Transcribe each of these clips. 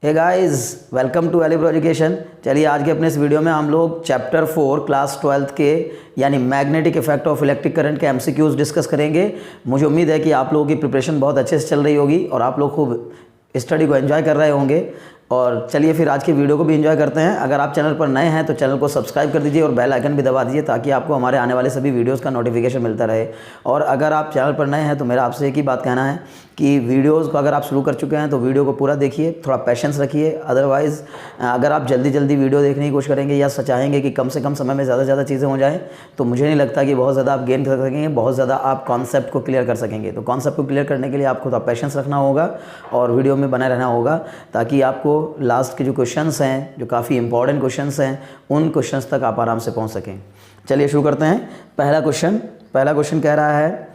Hey guys, welcome to Elibro education. चलिए आज के अपने इस वीडियो में हम लोग चैप्टर 4 क्लास 12th के यानी magnetic effect of electric current के एमसीक्यूज डिस्कस करेंगे। मुझे उम्मीद है कि आप लोगों की प्रिपरेशन बहुत अच्छे से चल रही होगी और आप लोग खूब स्टडी को एंजॉय कर रहे होंगे। और चलिए फिर आज के वीडियो को भी एंजॉय करते हैं। अगर आप चैनल पर नए हैं तो चैनल को सब्सक्राइब कर दीजिए और बेल आइकन भी दबा दीजिए ताकि आपको हमारे आने वाले सभी वीडियोस का नोटिफिकेशन मिलता रहे। और अगर आप चैनल पर नए हैं तो मेरा आपसे एक ही बात कहना है कि वीडियोस को अगर आप शुरू कर चुके हैं तो वीडियो को पूरा देखिए, थोड़ा पेशेंस रखिए। अदरवाइज़ अगर आप जल्दी जल्दी वीडियो देखने की कोशिश करेंगे या चाहेंगे कि कम से कम समय में ज़्यादा चीज़ें हो जाएँ तो मुझे नहीं लगता कि बहुत ज़्यादा आप गेन कर सकेंगे, बहुत ज़्यादा आप कॉन्सेप्ट को क्लियर कर सकेंगे। तो कॉन्सेप्ट को क्लियर करने के लिए आपको थोड़ा पेशेंस रखना होगा और वीडियो में बना रहना होगा ताकि आपको लास्ट के जो क्वेश्चंस हैं, जो काफ़ी इंपॉर्टेंट क्वेश्चंस हैं, उन क्वेश्चंस तक आप आराम से पहुंच सकें। चलिए शुरू करते हैं। पहला क्वेश्चन कह रहा है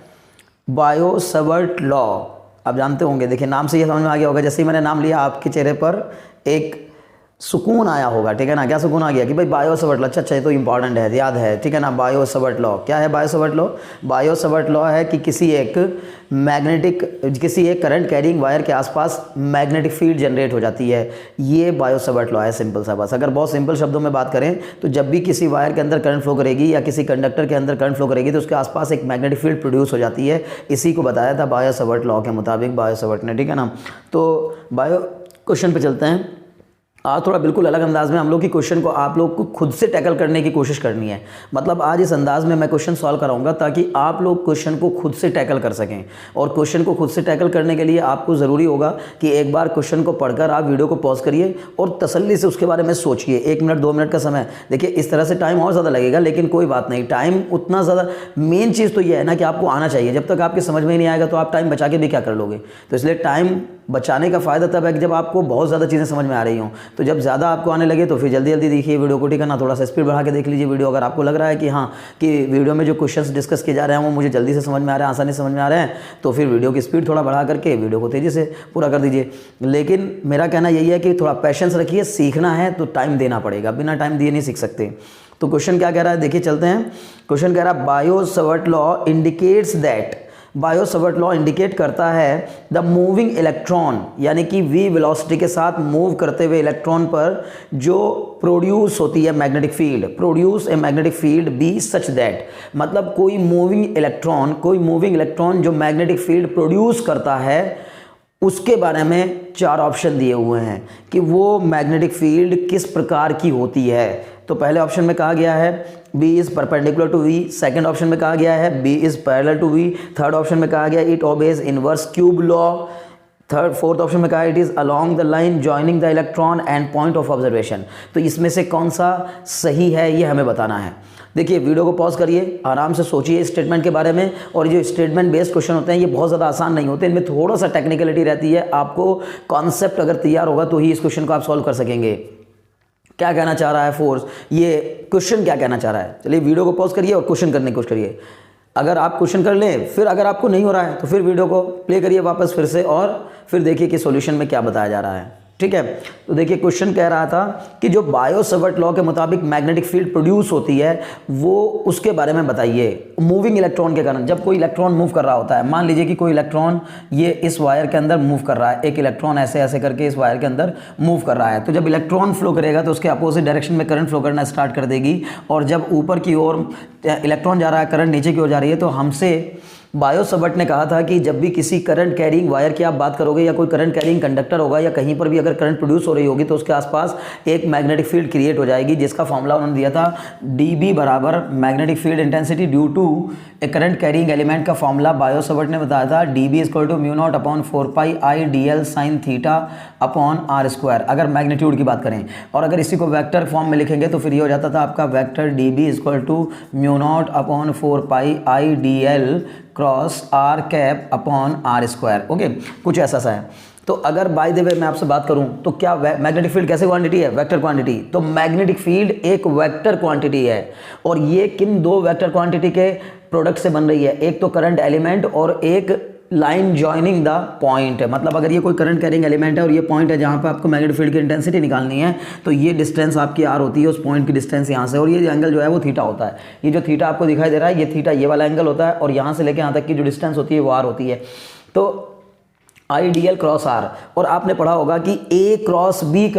बायो-सवर्ट लॉ। आप जानते होंगे, देखिए नाम से ये समझ में आ गया होगा। जैसे ही मैंने नाम लिया आपके चेहरे पर एक सुकून आया होगा, ठीक है ना। क्या सुकून आ गया कि भाई बायो-सवर्ट लॉ, अच्छा ये तो इंपॉर्टेंट है, याद है, ठीक है ना। बायो-सवर्ट लॉ क्या है? बायो-सवर्ट लॉ, बायो-सवर्ट लॉ है कि किसी एक करंट कैरिंग वायर के आसपास मैग्नेटिक फील्ड जनरेट हो जाती है। ये बायो-सवर्ट लॉ है, सिंपल सा। बस अगर बहुत सिंपल शब्दों में बात करें तो जब भी किसी वायर के अंदर करंट फ्लो करेगी या किसी कंडक्टर के अंदर करंट फ्लो करेगी तो उसके आसपास एक मैग्नेटिक फील्ड प्रोड्यूस हो जाती है। इसी को बताया था बायो-सवर्ट लॉ के मुताबिक बायो-सवर्ट ने, ठीक है ना। तो बायो क्वेश्चन पे चलते हैं। आज थोड़ा बिल्कुल अलग अंदाज में हम लोग की क्वेश्चन को आप लोग को खुद से टैकल करने की कोशिश करनी है। मतलब आज इस अंदाज में मैं क्वेश्चन सॉल्व कराऊंगा ताकि आप लोग क्वेश्चन को खुद से टैकल कर सकें। और क्वेश्चन को खुद से टैकल करने के लिए आपको ज़रूरी होगा कि एक बार क्वेश्चन को पढ़कर आप वीडियो को पॉज करिए और तसल्ली से उसके बारे में सोचिए। 1 मिनट 2 मिनट का समय, देखिए इस तरह से टाइम और ज़्यादा लगेगा लेकिन कोई बात नहीं, टाइम उतना ज़्यादा। मेन चीज़ तो ये है ना कि आपको आना चाहिए। जब तक आपके समझ में ही नहीं आएगा तो आप टाइम बचा के भी क्या कर लोगे। तो इसलिए टाइम बचाने का फ़ायदा तब है कि जब आपको बहुत ज़्यादा चीज़ें समझ में आ रही हों। तो जब ज़्यादा आपको आने लगे तो फिर जल्दी जल्दी देखिए वीडियो को, ठीक है ना। थोड़ा सा स्पीड बढ़ा के देख लीजिए वीडियो। अगर आपको लग रहा है कि हाँ कि वीडियो में जो क्वेश्चंस डिस्कस किए जा रहे हैं वो मुझे जल्दी से समझ में आ रहे हैं, आसानी से समझ में आ रहे हैं, तो फिर वीडियो की स्पीड थोड़ा बढ़ा करके वीडियो को तेज़ी से पूरा कर दीजिए। लेकिन मेरा कहना यही है कि थोड़ा पेशेंस रखिए। सीखना है तो टाइम देना पड़ेगा, बिना टाइम दिए नहीं सीख सकते। तो क्वेश्चन क्या कह रहा है, देखिए चलते हैं। क्वेश्चन कह रहा है Biot Savart law indicates that, Biot Savart law indicate करता है द मूविंग इलेक्ट्रॉन, यानी कि v वेलोसिटी के साथ मूव करते हुए इलेक्ट्रॉन पर जो प्रोड्यूस होती है magnetic field, produce a magnetic field B such that, मतलब कोई मूविंग इलेक्ट्रॉन जो मैग्नेटिक फील्ड प्रोड्यूस करता है उसके बारे में 4 ऑप्शन दिए हुए हैं कि वो मैग्नेटिक फील्ड किस प्रकार की होती है। तो पहले ऑप्शन में कहा गया है B is perpendicular to V, second option में कहा गया है B is parallel to V, third option में कहा गया it obeys inverse cube law, fourth option में कहा it is along the line joining the electron and point of observation. तो इसमें से कौन सा सही है ये हमें बताना है। देखिए वीडियो को पॉज करिए, आराम से सोचिए स्टेटमेंट के बारे में। और जो स्टेटमेंट बेस्ड क्वेश्चन होते हैं ये बहुत ज़्यादा आसान नहीं होते, इनमें थोड़ा सा टेक्निकलिटी रहती है। आपको कॉन्सेप्ट अगर तैयार होगा तो ही इस क्वेश्चन को आप सॉल्व कर सकेंगे। क्या कहना चाह रहा है फोर्स, ये क्वेश्चन क्या कहना चाह रहा है। चलिए वीडियो को पॉज करिए और क्वेश्चन करने की कोशिश करिए। अगर आप क्वेश्चन कर लें, फिर अगर आपको नहीं हो रहा है तो फिर वीडियो को प्ले करिए वापस फिर से और फिर देखिए कि सॉल्यूशन में क्या बताया जा रहा है, ठीक है। तो देखिए क्वेश्चन कह रहा था कि जो बायो-सवर्ट लॉ के मुताबिक मैग्नेटिक फील्ड प्रोड्यूस होती है वो उसके बारे में बताइए। मूविंग इलेक्ट्रॉन के कारण, जब कोई इलेक्ट्रॉन मूव कर रहा होता है, मान लीजिए कि कोई इलेक्ट्रॉन ये इस वायर के अंदर मूव कर रहा है, एक इलेक्ट्रॉन ऐसे ऐसे करके इस वायर के अंदर मूव कर रहा है। तो जब इलेक्ट्रॉन फ्लो करेगा तो उसके अपोजिट डायरेक्शन में करंट फ्लो करना स्टार्ट कर देगी। और जब ऊपर की ओर इलेक्ट्रॉन जा रहा है, करंट नीचे की ओर जा रही है, तो हमसे बायो-सवर्ट ने कहा था कि जब भी किसी करंट कैरिंग वायर की आप बात करोगे या कोई करंट कैरिंग कंडक्टर होगा या कहीं पर भी अगर करंट प्रोड्यूस हो रही होगी तो उसके आसपास एक मैग्नेटिक फील्ड क्रिएट हो जाएगी, जिसका फॉर्मूला उन्होंने दिया था dB बराबर magnetic field intensity due to a current carrying element का फॉर्मूला बायो-सवर्ट ने बताया था dB = mu naught upon 4πI sin theta upon r², अगर मैग्नीट्यूड की बात करें। और अगर इसी को वेक्टर फॉर्म में लिखेंगे तो फिर ये हो जाता था आपका vector dB = mu naught upon 4πI cross r cap upon r²। Okay, कुछ ऐसा सा है। तो अगर बाय द वे मैं आपसे बात करूं तो क्या मैग्नेटिक फील्ड कैसे क्वांटिटी है? Vector quantity. तो मैग्नेटिक फील्ड एक वेक्टर क्वांटिटी है और ये किन 2 वेक्टर क्वांटिटी के प्रोडक्ट से बन रही है? एक तो करंट एलिमेंट और एक लाइन जॉइनिंग द पॉइंट है। मतलब अगर ये कोई करंट कैरिंग एलिमेंट है और ये पॉइंट है जहाँ पे आपको मैग्नेटिक फील्ड की इंटेंसिटी निकालनी है, तो ये डिस्टेंस आपकी आर होती है, उस पॉइंट की डिस्टेंस यहाँ से, और ये एंगल जो है वो थीटा होता है। ये जो थीटा आपको दिखाई दे रहा है ये थीटा, ये वाला एंगल होता है, और यहाँ से लेके यहाँ तक की जो डिस्टेंस होती है वो आर होती है। तो आइडियल क्रॉस आर, और आपने पढ़ा होगा कि ए क्रॉस बी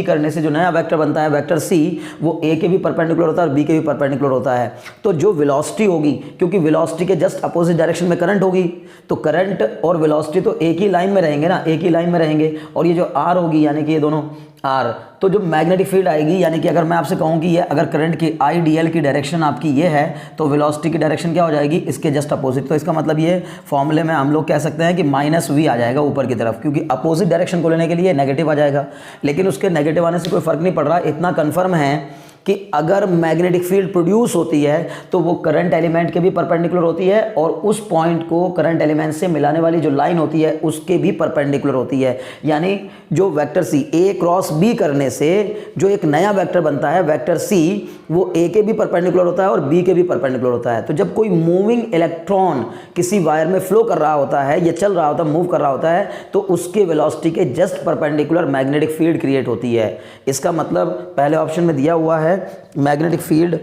करने से जो नया वेक्टर बनता है वेक्टर सी, वो ए के भी परपेंडिकुलर होता है और बी के भी परपेंडिकुलर होता है। तो जो वेलोसिटी होगी, क्योंकि वेलोसिटी के जस्ट अपोजिट डायरेक्शन में करंट होगी, तो करंट और वेलोसिटी तो एक ही लाइन में रहेंगे ना, एक ही लाइन में रहेंगे। और ये जो आर होगी यानी कि ये दोनों आर, तो जो मैग्नेटिक फील्ड आएगी, यानी कि अगर मैं आपसे कहूँ कि ये अगर करंट की आईडीएल की डायरेक्शन आपकी ये है, तो वेलोसिटी की डायरेक्शन क्या हो जाएगी, इसके जस्ट अपोजिट। तो इसका मतलब ये फॉर्मूले में हम लोग कह सकते हैं कि -v आ जाएगा ऊपर की तरफ, क्योंकि अपोजिट डायरेक्शन को लेने के लिए नेगेटिव आ जाएगा। लेकिन उसके नेगेटिव आने से कोई फर्क नहीं पड़ रहा, इतना कन्फर्म है कि अगर मैग्नेटिक फील्ड प्रोड्यूस होती है तो वो करंट एलिमेंट के भी परपेंडिकुलर होती है, और उस पॉइंट को करंट एलिमेंट से मिलाने वाली जो लाइन होती है उसके भी परपेंडिकुलर होती है। यानी जो वेक्टर सी ए क्रॉस बी करने से जो एक नया वेक्टर बनता है वेक्टर सी, वो ए के भी परपेंडिकुलर होता है और बी के भी परपेंडिकुलर होता है। तो जब कोई मूविंग इलेक्ट्रॉन किसी वायर में फ्लो कर रहा होता है या चल रहा होता है, मूव कर रहा होता है, तो उसके वेलोसिटी के just perpendicular magnetic field create होती है। इसका मतलब पहले ऑप्शन में दिया हुआ है मैग्नेटिक फील्ड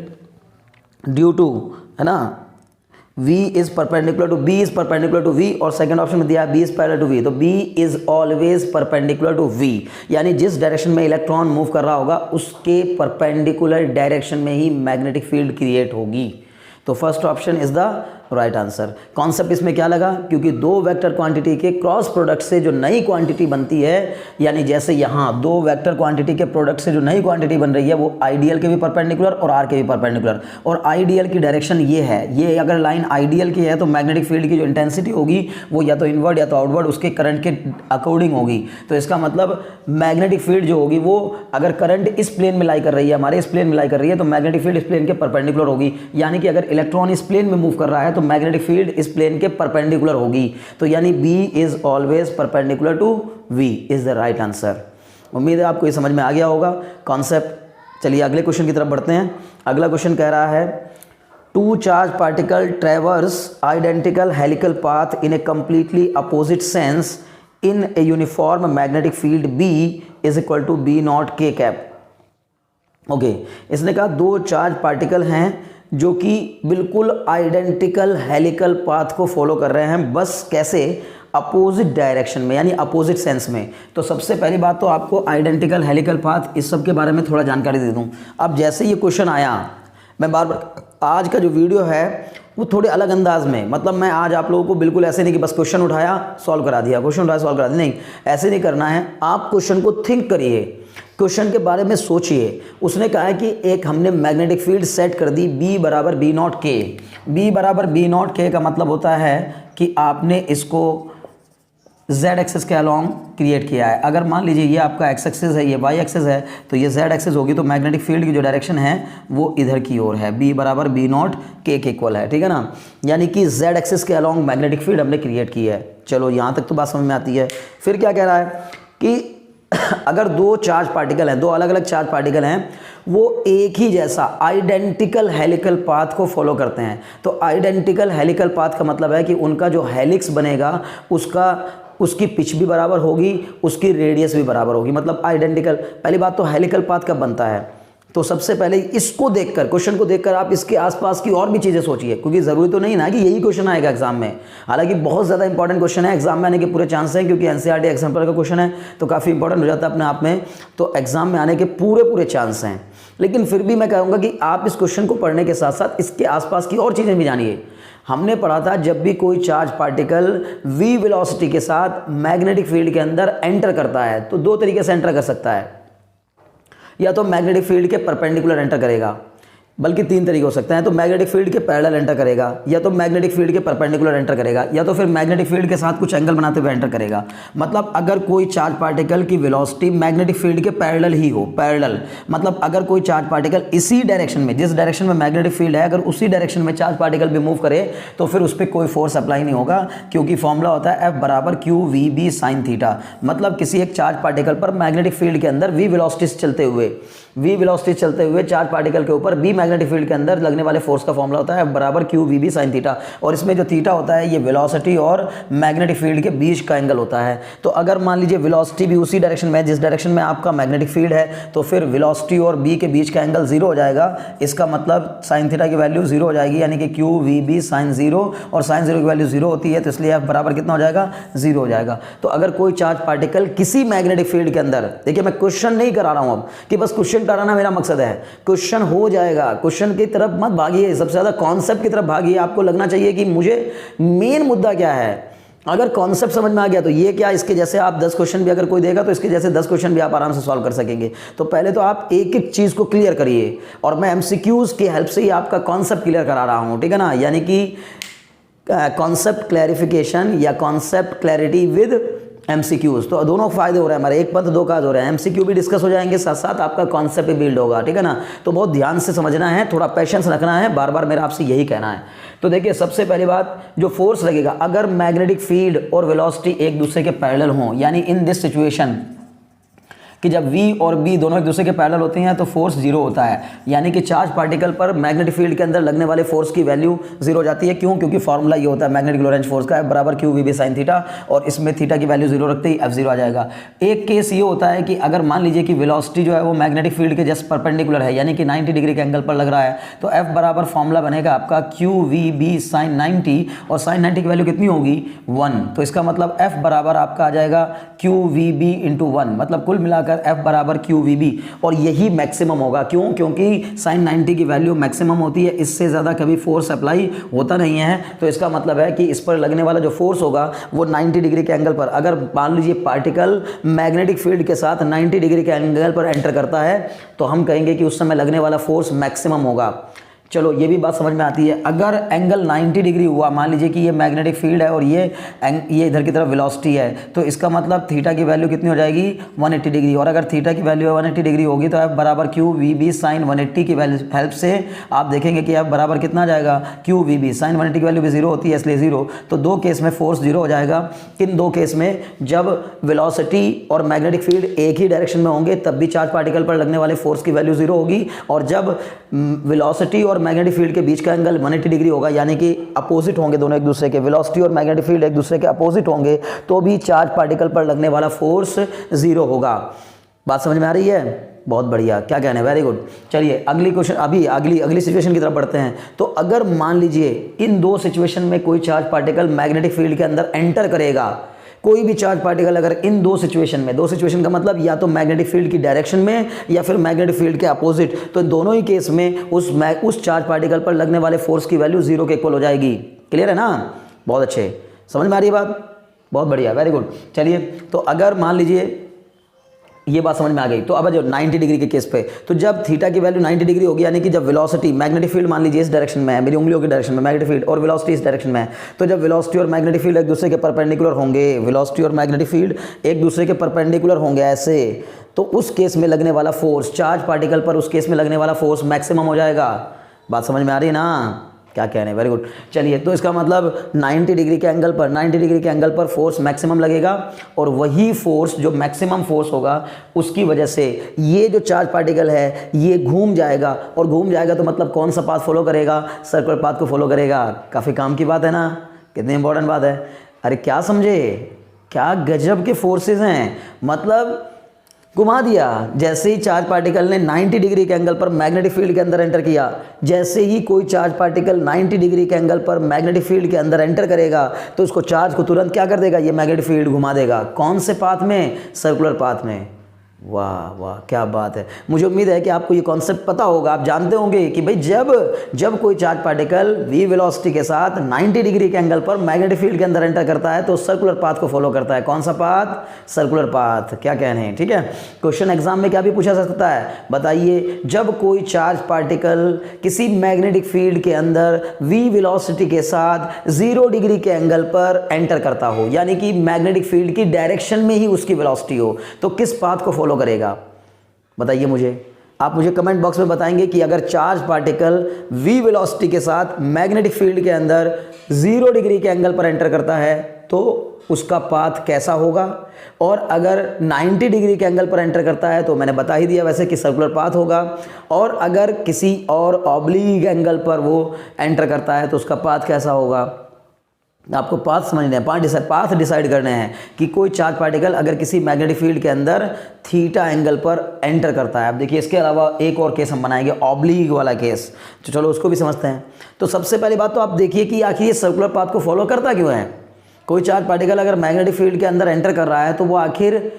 ड्यू टू, है ना, V is perpendicular to B is perpendicular to V, और सेकंड ऑप्शन में दिया B is parallel to V, तो B is always perpendicular to V, यानी जिस डायरेक्शन में इलेक्ट्रॉन मूव कर रहा होगा उसके परपेंडिकुलर डायरेक्शन में ही मैग्नेटिक फील्ड क्रिएट होगी। तो first option is the right answer. Concept इसमें क्या लगा, क्योंकि दो वेक्टर क्वांटिटी के क्रॉस प्रोडक्ट से जो नई क्वांटिटी बनती है, यानी जैसे यहाँ दो वेक्टर क्वांटिटी के प्रोडक्ट से जो नई क्वांटिटी बन रही है वो आइडियल के भी परपेंडिकुलर और आर के भी परपेंडिकुलर, और आइडियल की डायरेक्शन ये है, ये अगर लाइन आइडियल की है तो मैग्नेटिक फील्ड की जो इंटेंसिटी होगी वो या तो इनवर्ड या तो आउटवर्ड उसके करंट के अकॉर्डिंग होगी। तो इसका मतलब मैग्नेटिक फील्ड जो होगी वो अगर करंट इस प्लेन में लाई कर रही है, हमारे इस प्लेन में लाई कर रही है, तो मैग्नेटिक फील्ड इस प्लेन के परपेंडिकुलर होगी। यानी कि अगर इलेक्ट्रॉन इस प्लेन में मूव कर रहा है तो मैग्नेटिक फील्ड इस प्लेन के परपेंडिकुलर होगी। तो यानी B is always perpendicular to V is the right answer. उम्मीद है आपको ये समझ में आ गया होगा कॉन्सेप्ट। चलिए अगले क्वेश्चन की तरफ बढ़ते हैं। अगला क्वेश्चन कह रहा है two charge particle traverse identical helical path in a completely opposite sense in a uniform magnetic field B is equal to B naught K cap. Okay, इसने कहा दो चार्ज पार्टिकल हैं जो कि बिल्कुल आइडेंटिकल हेलिकल पाथ को follow कर रहे हैं, बस कैसे, अपोजिट डायरेक्शन में, यानी अपोजिट सेंस में। तो सबसे पहली बात तो आपको आइडेंटिकल हेलिकल पाथ इस सब के बारे में थोड़ा जानकारी दे दूं। अब जैसे ये क्वेश्चन आया, मैं बार बार, आज का जो वीडियो है वो थोड़े अलग अंदाज में, मतलब मैं आज आप लोगों को बिल्कुल ऐसे नहीं कि बस क्वेश्चन उठाया सॉल्व करा दिया, क्वेश्चन उठाया सॉल्व करा दिया, नहीं, ऐसे नहीं करना है। आप क्वेश्चन को थिंक करिए, क्वेश्चन के बारे में सोचिए। उसने कहा है कि एक हमने मैग्नेटिक फील्ड सेट कर दी B बराबर B नॉट K। B बराबर B नॉट K का मतलब होता है कि आपने इसको Z एक्सेस के अलॉन्ग क्रिएट किया है। अगर मान लीजिए ये आपका X एक्सेस है, ये Y एक्सेस है, तो ये Z एक्सेस होगी, तो मैग्नेटिक फील्ड की जो डायरेक्शन है वो इधर की ओर है, B बराबर B नॉट K के इक्वल है, ठीक है ना। यानी कि Z एक्सेस के अलॉन्ग मैग्नेटिक फील्ड हमने क्रिएट की है। चलो यहाँ तक तो बात समझ में आती है। फिर क्या कह रहा है कि अगर दो चार्ज पार्टिकल हैं, दो अलग अलग चार्ज पार्टिकल हैं, वो एक ही जैसा आइडेंटिकल हेलिकल पाथ को फॉलो करते हैं। तो आइडेंटिकल हेलिकल पाथ का मतलब है कि उनका जो हेलिक्स बनेगा उसकी पिच भी बराबर होगी, उसकी रेडियस भी बराबर होगी, मतलब आइडेंटिकल। पहली बात तो हेलिकल पाथ कब बनता है, तो सबसे पहले इसको देखकर, क्वेश्चन को देखकर आप इसके आसपास की और भी चीज़ें सोचिए, क्योंकि ज़रूरी तो नहीं ना कि यही क्वेश्चन आएगा एग्जाम में। हालांकि बहुत ज़्यादा इंपॉर्टेंट क्वेश्चन है, एग्जाम में आने के पूरे चांस हैं, क्योंकि एनसीईआरटी एग्जाम्पल का क्वेश्चन है तो काफ़ी इंपॉर्टेंट हो जाता है अपने आप में, तो एग्जाम में आने के पूरे चांस हैं। लेकिन फिर भी मैं कहूँगा कि आप इस क्वेश्चन को पढ़ने के साथ साथ इसके आसपास की और चीज़ें भी जानिए। हमने पढ़ा था जब भी कोई चार्ज पार्टिकल v वेलोसिटी के साथ मैग्नेटिक फील्ड के अंदर एंटर करता है तो दो तरीके से एंटर कर सकता है, या तो मैग्नेटिक फील्ड के परपेंडिकुलर एंटर करेगा, बल्कि तीन तरीके हो सकते हैं, तो मैग्नेटिक फील्ड के पैरेलल एंटर करेगा, या तो मैग्नेटिक फील्ड के परपेंडिकुलर एंटर करेगा, या तो फिर मैग्नेटिक फील्ड के साथ कुछ एंगल बनाते हुए एंटर करेगा। मतलब अगर कोई चार्ज पार्टिकल की वेलोसिटी मैग्नेटिक फील्ड के पैरेलल ही हो, पैरेलल मतलब अगर कोई चार्ज पार्टिकल इसी डायरेक्शन में, जिस डायरेक्शन में मैग्नेटिक फील्ड है, अगर उसी डायरेक्शन में चार्ज पार्टिकल भी मूव करे तो फिर उस पर कोई फोर्स अप्लाई नहीं होगा, क्योंकि फॉर्मूला होता है F बराबर QVB साइन थीटा। मतलब किसी एक चार्ज पार्टिकल पर मैग्नेटिक फील्ड के अंदर V वेलोसिटी चलते हुए चार्ज पार्टिकल के ऊपर B मैग्नेटिक फील्ड के अंदर लगने वाले फोर्स का फॉर्मूला होता है F बराबर Q V B sine theta, और इसमें जो थीटा होता है ये वेलोसिटी और मैग्नेटिक फील्ड के बीच का एंगल होता है। तो अगर मान लीजिए वेलोसिटी भी उसी डायरेक्शन में जिस डायरेक्शन में आपका मैग्नेटिक फील्ड है, तो फिर वेलोसिटी और बी के बीच का एंगल जीरो हो जाएगा। इसका मतलब साइन थीटा की वैल्यू जीरो हो जाएगी, यानी कि Q V B sine zero, और साइन जीरो की वैल्यू जीरो होती है, तो इसलिए F बराबर कितना हो जाएगा, जीरो हो जाएगा। तो अगर कोई चार्ज पार्टिकल किसी मैग्नेटिक फील्ड के अंदर, देखिए मैं क्वेश्चन नहीं करा रहा हूं अब कि बस क्वेश्चन कराना मेरा मकसद है, क्वेश्चन हो जाएगा, क्वेश्चन की तरफ मत भागिए, सबसे ज्यादा कॉन्सेप्ट की तरफ भागिए। आपको लगना चाहिए कि मुझे मेन मुद्दा क्या है। अगर कॉन्सेप्ट समझ में आ गया तो ये क्या, इसके जैसे आप 10 क्वेश्चन भी अगर कोई देगा तो इसके जैसे 10 क्वेश्चन भी आप आराम से सॉल्व कर सकेंगे। तो पहले तो आप एक एक चीज को क्लियर करिए, और मैं एमसीक्यूज की हेल्प से ही आपका कॉन्सेप्ट क्लियर करा रहा हूं, ठीक है ना, यानी कि कॉन्सेप्ट क्लैरिफिकेशन या कॉन्सेप्ट क्लैरिटी विद एमसीक्यूज। तो दोनों फायदे हो रहे हैं हमारे, एक पंथ दो काज हो रहे हैं, एमसीक्यू भी डिस्कस हो जाएंगे, साथ साथ आपका कॉन्सेप्ट भी बिल्ड होगा, ठीक है ना। तो बहुत ध्यान से समझना है, थोड़ा पेशेंस रखना है, बार बार मेरा आपसे यही कहना है। तो देखिए सबसे पहली बात, जो फोर्स लगेगा, अगर मैग्नेटिक फील्ड और वेलोसिटी एक दूसरे के पैरेलल हों, यानी इन दिस सिचुएशन कि जब V और B दोनों एक दूसरे के पैरेलल होते हैं तो फोर्स जीरो होता है, यानी कि चार्ज पार्टिकल पर मैग्नेटिक फील्ड के अंदर लगने वाले फोर्स की वैल्यू जीरो हो जाती है। क्यों? क्योंकि फॉर्मूला ये होता है मैग्नेटिक लोरेंज फोर्स का, F बराबर Q V B sine theta, और इसमें थीटा की वैल्यू जीरो रखते ही F जीरो आ जाएगा। एक केस ये होता है कि अगर मान लीजिए कि वेलोसिटी जो है वो मैग्नेटिक फील्ड के जस्ट परपेंडिकुलर है, यानी कि 90 डिग्री के एंगल पर लग रहा है, तो F बराबर फॉर्मूला बनेगा आपका क्यू वी बी साइन 90, और साइन 90 की वैल्यू कितनी होगी 1। तो इसका मतलब F बराबर आपका आ जाएगा क्यू वी बी इंटू 1, मतलब कुल मिलाकर F बराबर क्यू वी बी, और यही मैक्सिमम होगा। क्यों? क्योंकि साइन 90 की वैल्यू मैक्सिमम होती है, इससे ज़्यादा कभी फोर्स अप्लाई होता नहीं है। तो इसका मतलब है कि इस पर लगने वाला जो फोर्स होगा वो 90 डिग्री के एंगल पर, अगर मान लीजिए पार्टिकल मैग्नेटिक फील्ड के साथ 90 डिग्री के एंगल पर एंटर करता है, तो हम कहेंगे कि उस समय लगने वाला फोर्स मैक्सिमम होगा। चलो ये भी बात समझ में आती है। अगर एंगल 90 डिग्री हुआ, मान लीजिए कि ये मैग्नेटिक फील्ड है और ये इधर की तरफ वेलोसिटी है, तो इसका मतलब थीटा की वैल्यू कितनी हो जाएगी 180 डिग्री, और अगर थीटा की वैल्यू 180 डिग्री होगी तो F बराबर क्यू वी बी साइन 180 की हेल्प से आप देखेंगे कि F बराबर कितना आ जाएगा क्यू वी बी साइन 180 की वैल्यू भी जीरो होती है, इसलिए जीरो। तो दो केस में फोर्स जीरो हो जाएगा। किन दो केस में? जब वेलोसिटी और मैग्नेटिक फील्ड एक ही डायरेक्शन में होंगे तब भी चार्ज पार्टिकल पर लगने वाले फोर्स की वैल्यू जीरो होगी, और जब वेलोसिटी और मैग्नेटिक फील्ड के बीच का एंगल 180 डिग्री होगा, यानी कि अपोजिट होंगे दोनों एक दूसरे के, वेलोसिटी और मैग्नेटिक फील्ड एक दूसरे के अपोजिट होंगे, तो भी चार्ज पार्टिकल पर लगने वाला फोर्स जीरो होगा। बात समझ में आ रही है? बहुत बढ़िया, क्या कहना है, वेरी गुड। चलिए अगली क्वेश्चन, अभी अगली सिचुएशन की तरफ बढ़ते हैं। तो अगर मान लीजिए इन दो सिचुएशन में कोई चार्ज पार्टिकल मैग्नेटिक फील्ड के अंदर एंटर करेगा, कोई भी चार्ज पार्टिकल अगर इन दो सिचुएशन का मतलब या तो मैग्नेटिक फील्ड की डायरेक्शन में या फिर मैग्नेटिक फील्ड के अपोजिट, तो दोनों ही केस में उस चार्ज पार्टिकल पर लगने वाले फोर्स की वैल्यू जीरो के इक्वल हो जाएगी। क्लियर है ना? बहुत अच्छे, समझ में आ रही है बात? बहुत बढ़िया, वेरी गुड। चलिए तो अगर मान लीजिए ये बात समझ में आ गई, तो अब जो 90 डिग्री के केस पे, तो जब थीटा की वैल्यू 90 डिग्री होगी, यानी कि जब वेलोसिटी मैग्नेटिक फील्ड मान लीजिए इस डायरेक्शन में है, मेरी उंगलियों की डायरेक्शन में मैग्नेटिक फील्ड, और वेलोसिटी इस डायरेक्शन में है, तो जब वेलोसिटी और मैग्नेटिक फील्ड एक दूसरे के परपेंडिकुलर होंगे, वेलोसिटी और मैग्नेटिक फील्ड एक दूसरे के परपेंडिकुलर होंगे ऐसे, तो उस केस में लगने वाला फोर्स चार्ज पार्टिकल पर, उस केस में लगने वाला फोर्स मैक्सिमम हो जाएगा। बात समझ में आ रही है ना? क्या कह रहे हैं? Very good. चलिए तो इसका मतलब 90 डिग्री के एंगल पर फोर्स मैक्सिमम लगेगा, और वही फोर्स जो मैक्सिमम फोर्स होगा उसकी वजह से ये जो चार्ज पार्टिकल है ये घूम जाएगा, और घूम जाएगा तो मतलब कौन सा पाथ फॉलो करेगा? सर्कुलर पाथ को फॉलो करेगा। काफ़ी काम की बात है ना? कितनी इंपॉर्टेंट बात है। अरे क्या समझे, क्या गजब के फोर्सेस हैं, मतलब घुमा दिया। जैसे ही चार्ज पार्टिकल ने 90 डिग्री के एंगल पर मैग्नेटिक फील्ड के अंदर एंटर किया, जैसे ही कोई चार्ज पार्टिकल 90 डिग्री के एंगल पर मैग्नेटिक फील्ड के अंदर एंटर करेगा तो उसको चार्ज को तुरंत क्या कर देगा? ये मैग्नेटिक फील्ड घुमा देगा। कौन से पाथ में? सर्कुलर पाथ में। वाह वाह, क्या बात है। मुझे उम्मीद है कि आपको ये कॉन्सेप्ट पता होगा, आप जानते होंगे कि भाई जब कोई चार्ज पार्टिकल v वेलोसिटी के साथ 90 डिग्री के एंगल पर मैग्नेटिक फील्ड के अंदर एंटर करता है तो सर्कुलर पाथ को फॉलो करता है। कौन सा पाथ? Circular path. क्या कहने हैं? ठीक है। क्वेश्चन एग्जाम में क्या भी पूछा जा सकता है, बताइए। जब कोई चार्ज पार्टिकल किसी मैग्नेटिक फील्ड के अंदर v वेलोसिटी के साथ 0 डिग्री के एंगल पर एंटर करता हो, यानी कि मैग्नेटिक फील्ड की डायरेक्शन में ही उसकी वेलोसिटी हो, तो किस पाथ को फॉलो करेगा? बताइए मुझे। आप मुझे कमेंट बॉक्स में बताएंगे कि अगर चार्ज पार्टिकल v वेलोसिटी के साथ मैग्नेटिक फील्ड के अंदर 0 डिग्री के एंगल पर एंटर करता है तो उसका पाथ कैसा होगा, और अगर 90 डिग्री के एंगल पर एंटर करता है तो मैंने बता ही दिया वैसे कि सर्कुलर पाथ होगा, और अगर किसी और ऑब्लिक एंगल पर वो एंटर करता है तो उसका पाथ कैसा होगा। आपको पाथ समझने हैं, पाथ डिसाइड करने हैं कि कोई चार्ज पार्टिकल अगर किसी मैग्नेटिक फील्ड के अंदर थीटा एंगल पर एंटर करता है। अब देखिए इसके अलावा एक और केस हम बनाएंगे, ऑब्लिक वाला केस, तो चलो उसको भी समझते हैं। तो सबसे पहली बात तो आप देखिए कि आखिर ये सर्कुलर पाथ को फॉलो करता क्यों है। कोई चार्ज पार्टिकल अगर मैग्नेटिक फील्ड के अंदर एंटर कर रहा है तो वो आखिर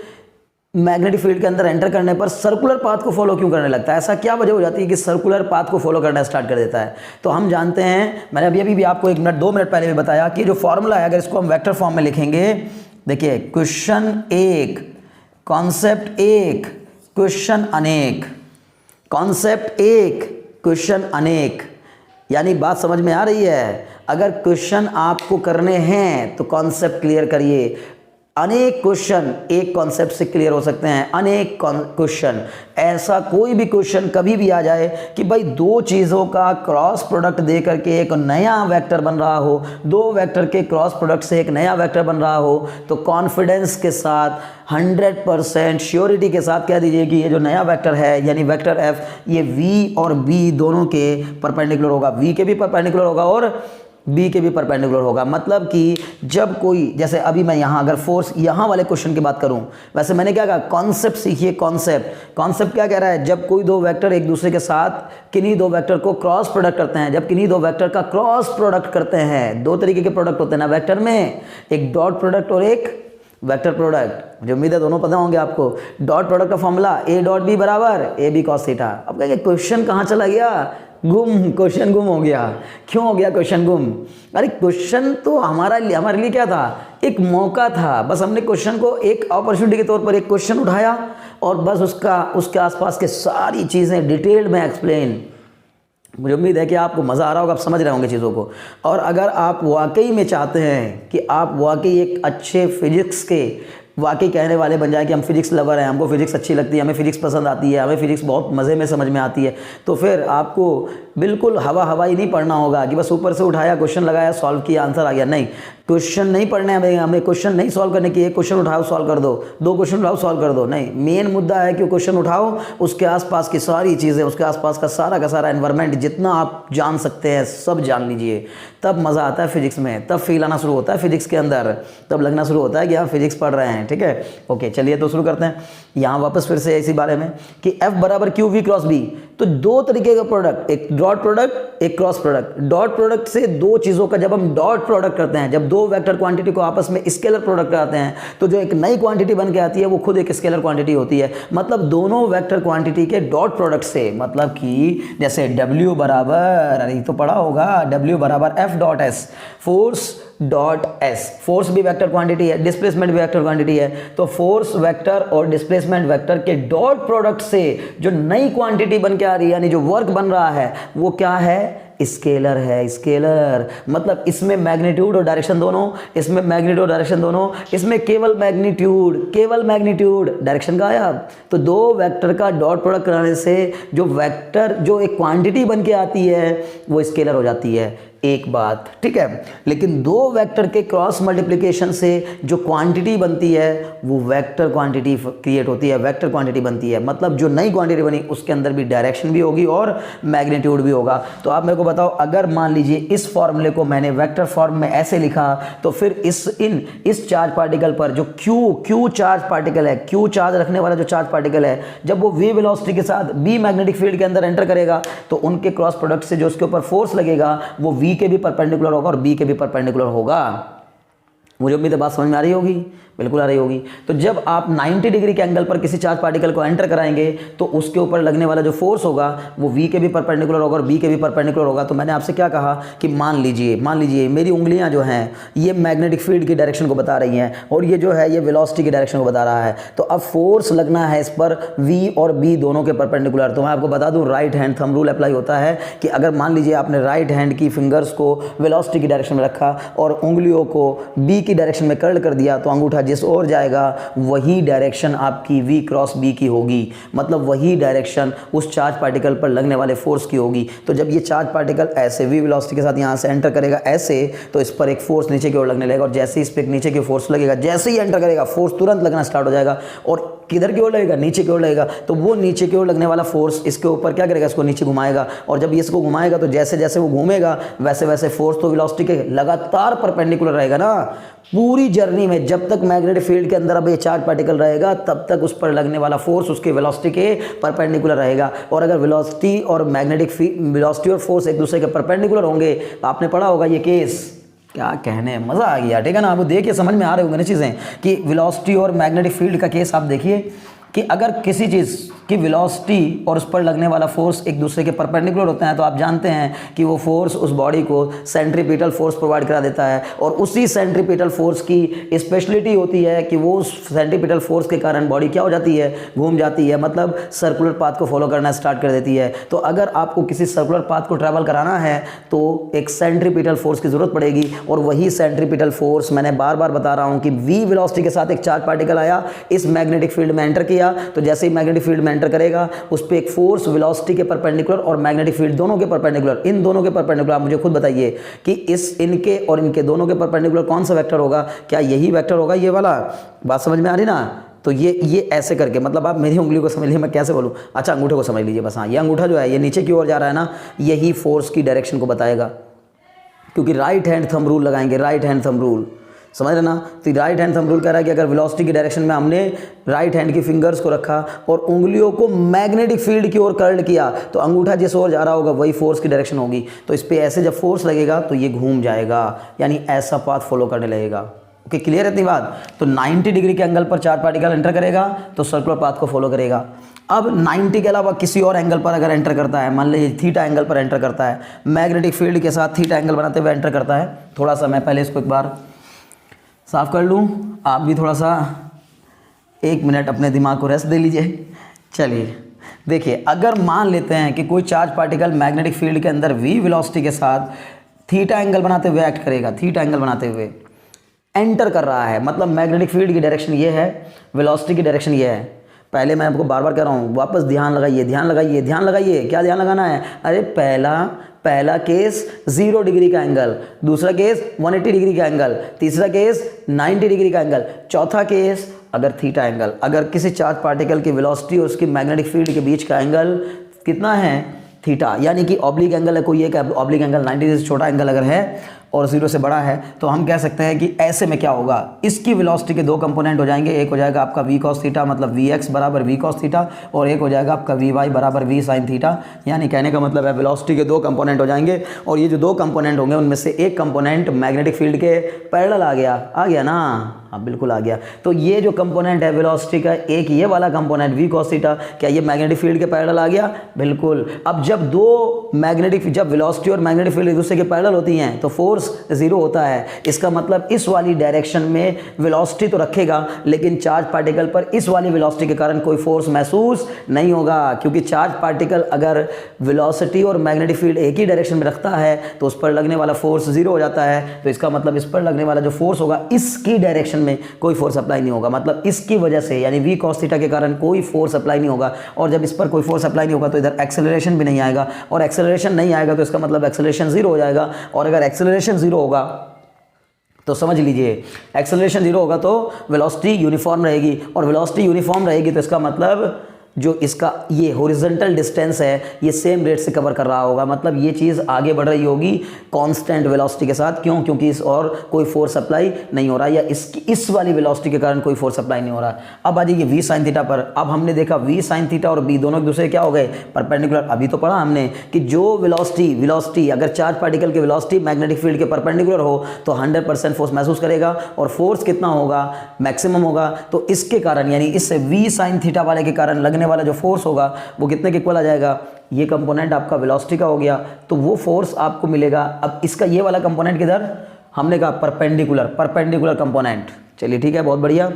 मैग्नेटिक फील्ड के अंदर एंटर करने पर सर्कुलर पाथ को फॉलो क्यों करने लगता है। ऐसा क्या वजह हो जाती है कि सर्कुलर पाथ को फॉलो करना स्टार्ट कर देता है। तो हम जानते हैं, मैंने अभी भी आपको 1 मिनट 2 मिनट पहले भी बताया कि जो फॉर्मूला है अगर इसको हम वेक्टर फॉर्म में लिखेंगे, देखिए क्वेश्चन 1, कॉन्सेप्ट 1, क्वेश्चन अनेक, कॉन्सेप्ट 1, क्वेश्चन अनेक, यानी बात समझ में आ रही है। अगर क्वेश्चन आपको करने हैं तो कॉन्सेप्ट क्लियर करिए। अनेक क्वेश्चन एक कॉन्सेप्ट से क्लियर हो सकते हैं, अनेक क्वेश्चन, ऐसा कोई भी क्वेश्चन कभी भी आ जाए कि भाई दो चीज़ों का क्रॉस प्रोडक्ट दे करके एक नया वेक्टर बन रहा हो, दो वेक्टर के क्रॉस प्रोडक्ट से एक नया वेक्टर बन रहा हो, तो कॉन्फिडेंस के साथ 100% श्योरिटी के साथ कह दीजिए कि ये जो नया वेक्टर है यानी वेक्टर एफ, ये वी और बी दोनों के परपेंडिकुलर होगा, वी के भी परपेंडिकुलर होगा और बी के भी परपेंडिकुलर होगा। मतलब कि जब कोई, जैसे अभी मैं यहाँ अगर फोर्स यहाँ वाले क्वेश्चन की बात करूँ, वैसे मैंने क्या कहा, कॉन्सेप्ट सीखिए। कॉन्सेप्ट क्या कह रहा है, जब कोई दो वेक्टर एक दूसरे के साथ किन्हीं दो वेक्टर को क्रॉस प्रोडक्ट करते हैं, जब किन्हीं दो वेक्टर का क्रॉस प्रोडक्ट करते हैं, दो तरीके के प्रोडक्ट होते हैं ना वेक्टर में, एक डॉट प्रोडक्ट और एक वेक्टर प्रोडक्ट, जो उम्मीद है दोनों पता होंगे आपको। डॉट प्रोडक्ट का फॉर्मूला ए डॉट बी बराबर ए बी कॉस थीटा। अब कहेंगे क्वेश्चन कहाँ चला गया, गुम, क्वेश्चन गुम हो गया। क्यों हो गया क्वेश्चन गुम? अरे क्वेश्चन तो हमारे लिए क्या था, एक मौका था। बस हमने क्वेश्चन को एक अपॉर्चुनिटी के तौर पर एक क्वेश्चन उठाया और बस उसके आसपास के सारी चीज़ें डिटेल्ड में एक्सप्लेन। मुझे उम्मीद है कि आपको मज़ा आ रहा होगा, आप समझ रहे होंगे चीज़ों को। और अगर आप वाकई में चाहते हैं कि आप वाकई एक अच्छे फिजिक्स के वाकई कहने वाले बन जाए कि हम फिजिक्स लवर हैं, हमको फिजिक्स अच्छी लगती है, हमें फिजिक्स पसंद आती है, हमें फिजिक्स बहुत मज़े में समझ में आती है, तो फिर आपको बिल्कुल हवाई नहीं पढ़ना होगा कि बस ऊपर से उठाया, क्वेश्चन लगाया, सॉल्व किया, आंसर आ गया। नहीं, क्वेश्चन नहीं पढ़ने हमें क्वेश्चन नहीं सॉल्व करने की, एक क्वेश्चन उठाओ सॉल्व कर दो, दो क्वेश्चन उठाओ सॉल्व कर दो। नहीं, मेन मुद्दा है कि क्वेश्चन उठाओ, उसके आसपास की सारी चीज़ें, उसके आसपास का सारा एनवायरनमेंट जितना आप जान सकते हैं सब जान लीजिए। तब मज़ा आता है फिजिक्स में, तब फील आना शुरू होता है फिजिक्स के अंदर, तब लगना शुरू होता है कि आप फिजिक्स पढ़ रहे हैं। ठीक है, ओके, चलिए तो शुरू करते हैं। यहाँ वापस फिर से इसी बारे में कि F बराबर क्यू वी क्रॉस बी, तो दो तरीके का प्रोडक्ट, एक डॉट प्रोडक्ट एक क्रॉस प्रोडक्ट। डॉट प्रोडक्ट से दो चीज़ों का जब हम डॉट प्रोडक्ट करते हैं, जब दो वेक्टर क्वांटिटी को आपस में स्केलर प्रोडक्ट कराते हैं, तो जो एक नई क्वांटिटी बन के आती है वो खुद एक स्केलर क्वांटिटी होती है। मतलब दोनों वेक्टर क्वांटिटी के डॉट प्रोडक्ट से, मतलब कि जैसे W बराबर, अरे तो पढ़ा होगा, W बराबर F dot S, force dot S, force भी वेक्टर क्वांटिटी है, डिस्प्लेसमेंट भी वेक्टर क्वांटिटी है, तो फोर्स वेक्टर और डिस्प्लेसमेंट वेक्टर के डॉट प्रोडक्ट से जो नई क्वांटिटी बन के आ रही है, यानी जो वर्क बन रहा है, वो क्या है, स्केलर है। स्केलर मतलब इसमें मैग्नीट्यूड और डायरेक्शन दोनों, इसमें मैग्नीट्यूड और डायरेक्शन दोनों, इसमें केवल मैग्नीट्यूड, डायरेक्शन गायब। तो दो वेक्टर का डॉट प्रोडक्ट कराने से जो वेक्टर, जो एक क्वांटिटी बन के आती है, वो स्केलर हो जाती है। एक बात, ठीक है। लेकिन दो वेक्टर के क्रॉस मल्टीप्लिकेशन से जो क्वांटिटी बनती है वो वेक्टर क्वांटिटी क्रिएट होती है, वेक्टर क्वांटिटी बनती है। मतलब जो नई क्वांटिटी बनी उसके अंदर भी डायरेक्शन भी होगी और मैग्नीट्यूड भी होगा। तो आप मेरे को बताओ, अगर मान लीजिए इस फॉर्मूले को मैंने वेक्टर फॉर्म में ऐसे लिखा, तो फिर इस चार्ज पार्टिकल पर जो क्यू चार्ज पार्टिकल है, क्यू चार्ज रखने वाला जो चार्ज पार्टिकल है, जब वो वी वेलोसिटी के साथ बी मैग्नेटिक फील्ड के अंदर एंटर करेगा, तो उनके क्रॉस प्रोडक्ट से जो उसके ऊपर फोर्स लगेगा वो वी के भी परपेंडिकुलर होगा और बी के भी परपेंडिकुलर होगा। मुझे उम्मीद है बात समझ में आ रही होगी, बिल्कुल आ रही होगी। तो जब आप 90 डिग्री के एंगल पर किसी चार्ज पार्टिकल को एंटर कराएंगे तो उसके ऊपर लगने वाला जो फोर्स होगा वो वी के भी परपेंडिकुलर होगा और बी के भी परपेंडिकुलर होगा। तो मैंने आपसे क्या कहा कि मान लीजिए मेरी उंगलियां जो हैं ये मैग्नेटिक फील्ड की डायरेक्शन को बता रही हैं और ये जो है ये वेलोसिटी की डायरेक्शन को बता रहा है। तो अब फोर्स लगना है इस पर वी और बी दोनों के परपेंडिकुलर। तो मैं आपको बता दूँ, right hand thumb rule apply होता है कि अगर मान लीजिए आपने राइट हैंड की फिंगर्स को वेलोसिटी की डायरेक्शन में रखा और उंगलियों को बी की डायरेक्शन में कर्ल कर दिया तो अंगूठा जिस ओर जाएगा वही डायरेक्शन आपकी v क्रॉस b की होगी, मतलब वही डायरेक्शन उस चार्ज पार्टिकल पर लगने वाले फोर्स की होगी। तो जब ये चार्ज पार्टिकल ऐसे v वेलोसिटी के साथ यहाँ से एंटर करेगा ऐसे, तो इस पर एक फोर्स नीचे की ओर लगने लगेगा, और जैसे ही इस पर नीचे की फोर्स लगेगा, जैसे ही एंटर करेगा फोर्स तुरंत लगना स्टार्ट हो जाएगा, और किधर की ओर लगेगा, नीचे की ओर लगेगा। तो वो नीचे की ओर लगने वाला फोर्स इसके ऊपर क्या करेगा, इसको नीचे घुमाएगा, और जब ये इसको घुमाएगा तो जैसे जैसे वो घूमेगा वैसे वैसे फोर्स तो वेलोसिटी के लगातार परपेंडिकुलर रहेगा ना। पूरी जर्नी में जब तक मैग्नेटिक फील्ड के अंदर अब ये चार्ज पार्टिकल रहेगा तब तक उस पर लगने वाला फोर्स उसके वेलोसिटी के परपेंडिकुलर रहेगा। और अगर वेलोसिटी और वेलोसिटी और फोर्स एक दूसरे के परपेंडिकुलर होंगे, आपने पढ़ा होगा ये केस, क्या कहने, मज़ा आ गया, ठीक है ना। आप देखिए समझ में आ रहे होंगे ना चीज़ें कि वेलोसिटी और मैग्नेटिक फील्ड का केस आप देखिए कि अगर किसी चीज़ की वेलोसिटी और उस पर लगने वाला फोर्स एक दूसरे के परपेंडिकुलर होते हैं तो आप जानते हैं कि वो फोर्स उस बॉडी को सेंट्रीपिटल फोर्स प्रोवाइड करा देता है। और उसी सेंट्रीपिटल फोर्स की स्पेशलिटी होती है कि वो उस सेंट्रीपिटल फोर्स के कारण बॉडी क्या हो जाती है, घूम जाती है, मतलब सर्कुलर पाथ को फॉलो करना स्टार्ट कर देती है। तो अगर आपको किसी सर्कुलर पाथ को ट्रैवल कराना है तो एक सेंट्रीपिटल फोर्स की ज़रूरत पड़ेगी, और वही सेंट्रीपिटल फोर्स मैंने बार बार बता रहा हूँ कि v वेलोसिटी के साथ एक चार्ज पार्टिकल आया, इस मैग्नेटिक फील्ड में एंटर किया, तो जैसे ही मैग्नेटिक फील्ड में एंटर करेगा उस पर एक फोर्स वेलोसिटी के परपेंडिकुलर और मैग्नेटिक फील्ड दोनों के परपेंडिकुलर, इन दोनों के परपेंडिकुलर, आप मुझे खुद बताइए कि इनके और इनके दोनों के परपेंडिकुलर कौन सा वेक्टर होगा, क्या यही वेक्टर होगा, ये वाला? बात समझ में आ रही ना। तो ये ऐसे करके, मतलब आप मेरी उंगली को समझ लीजिए, मैं कैसे बोलूँ, अच्छा अंगूठे को समझ लीजिए बस। हाँ, ये अंगूठा जो है ये नीचे की ओर जा रहा है ना, यही फोर्स की डायरेक्शन को बताएगा, क्योंकि राइट हैंड थंब रूल लगाएंगे, राइट हैंड थंब रूल, समझ रहे ना। तो राइट हैंड थंब रूल कह रहा है कि अगर वेलोसिटी की डायरेक्शन में हमने राइट हैंड की फिंगर्स को रखा और उंगलियों को मैग्नेटिक फील्ड की ओर कर्ल किया तो अंगूठा जिस ओर जा रहा होगा वही फोर्स की डायरेक्शन होगी। तो इस पर ऐसे जब फोर्स लगेगा तो ये घूम जाएगा, यानी ऐसा पाथ फॉलो करने लगेगा। ओके, क्लियर है इतनी बात। तो 90 डिग्री के एंगल पर चार्ज पार्टिकल एंटर करेगा तो सर्कुलर पाथ को फॉलो करेगा। अब 90 के अलावा किसी और एंगल पर अगर एंटर करता है, मान लीजिए थीटा एंगल पर एंटर करता है, मैग्नेटिक फील्ड के साथ थीटा एंगल बनाते हुए एंटर करता है, थोड़ा सा मैं पहले इसको एक बार साफ कर लूँ, आप भी थोड़ा सा 1 मिनट अपने दिमाग को रेस्ट दे लीजिए। चलिए देखिए, अगर मान लेते हैं कि कोई चार्ज पार्टिकल मैग्नेटिक फील्ड के अंदर v वेलोसिटी के साथ थीटा एंगल बनाते हुए एक्ट करेगा, थीटा एंगल बनाते हुए एंटर कर रहा है, मतलब मैग्नेटिक फील्ड की डायरेक्शन ये है, वेलोसिटी की डायरेक्शन ये है। पहले मैं आपको बार बार कह रहा हूँ, वापस ध्यान लगाइए, ध्यान लगाइए, ध्यान लगाइए। क्या ध्यान लगाना है? अरे पहला केस 0 डिग्री का एंगल, दूसरा केस 180 डिग्री का एंगल, तीसरा केस 90 डिग्री का एंगल, चौथा केस अगर थीटा एंगल। अगर किसी चार्ज पार्टिकल की वेलोसिटी और उसकी मैग्नेटिक फील्ड के बीच का एंगल कितना है? थीटा, यानी कि ऑब्लिक एंगल है कोई एक, ऑब्लिक एंगल 90 डिग्री से छोटा एंगल अगर है और 0 से बड़ा है तो हम कह सकते हैं कि ऐसे में क्या होगा, इसकी वेलोसिटी के 2 कंपोनेंट हो जाएंगे। एक हो जाएगा आपका v cos थीटा, मतलब vx बराबर v cos थीटा, और एक हो जाएगा आपका vy बराबर v sin थीटा। यानी कहने का मतलब है वेलोसिटी के 2 कंपोनेंट हो जाएंगे, और ये जो 2 कंपोनेंट होंगे उनमें से एक कंपोनेंट मैग्नेटिक फील्ड के पैरेलल आ गया ना। हाँ बिल्कुल आ गया। तो ये जो कंपोनेंट है वेलोसिटी का, एक ये वाला कंपोनेंट v cos थीटा, क्या ये मैग्नेटिक फील्ड के पैरेलल आ गया? बिल्कुल। अब जब जब वेलोसिटी और मैग्नेटिक फील्ड एक दूसरे के पैरेलल होती हैं तो फोर्स 0 होता है। इसका मतलब इस वाली डायरेक्शन में वेलोसिटी तो रखेगा लेकिन चार्ज पार्टिकल पर इस वाली वेलोसिटी के कारण कोई फोर्स महसूस नहीं होगा, क्योंकि चार्ज पार्टिकल अगर वेलोसिटी और मैग्नेटिक फील्ड एक ही डायरेक्शन में रखता है तो उस पर लगने वाला फोर्स 0 हो जाता है। तो इसका मतलब इस पर लगने वाला जो फोर्स होगा इसकी डायरेक्शन में कोई फोर्स अप्लाई नहीं होगा, मतलब इसकी वजह से, यानी v cos थीटा के कारण कोई फोर्स अप्लाई नहीं होगा। और जब इस पर कोई फोर्स अप्लाई नहीं होगा तो इधर एक्सेलरेशन भी नहीं आएगा, और एक्सेलरेशन नहीं आएगा तो इसका मतलब एक्सेलरेशन 0 हो जाएगा। और अगर एक्सेलरेशन 0 होगा तो समझ लीजिए, एक्सेलरेशन 0 होगा तो वेलोसिटी यूनिफॉर्म रहेगी, और वेलोसिटी यूनिफॉर्म रहेगी तो इसका मतलब जो इसका ये हॉरिजॉन्टल डिस्टेंस है ये सेम रेट से कवर कर रहा होगा, मतलब ये चीज़ आगे बढ़ रही होगी कांस्टेंट वेलोसिटी के साथ। क्यों? क्योंकि इस और कोई फोर्स अप्लाई नहीं हो रहा, या इसकी इस वाली वेलोसिटी के कारण कोई फोर्स अप्लाई नहीं हो रहा। अब आ जाइए v sin थीटा पर। अब हमने देखा v sin थीटा और b दोनों एक दूसरे क्या हो गए? परपेंडिकुलर। अभी तो पढ़ा हमने कि जो वेलोसिटी अगर चार्ज पार्टिकल की वेलोसिटी मैग्नेटिक फील्ड के परपेंडिकुलर हो तो 100% फोर्स महसूस करेगा, और फोर्स कितना होगा? मैक्सिमम होगा। तो इसके कारण, यानी इस v sin थीटा वाले के कारण लगने वाला जो फोर्स होगा वो कितने के इक्वल आ जाएगा? ये कंपोनेंट आपका वेलोसिटी का हो गया, तो वो फोर्स आपको मिलेगा। अब इसका ये वाला कंपोनेंट किधर? हमने कहा परपेंडिकुलर कंपोनेंट। चलिए ठीक है, बहुत बढ़िया।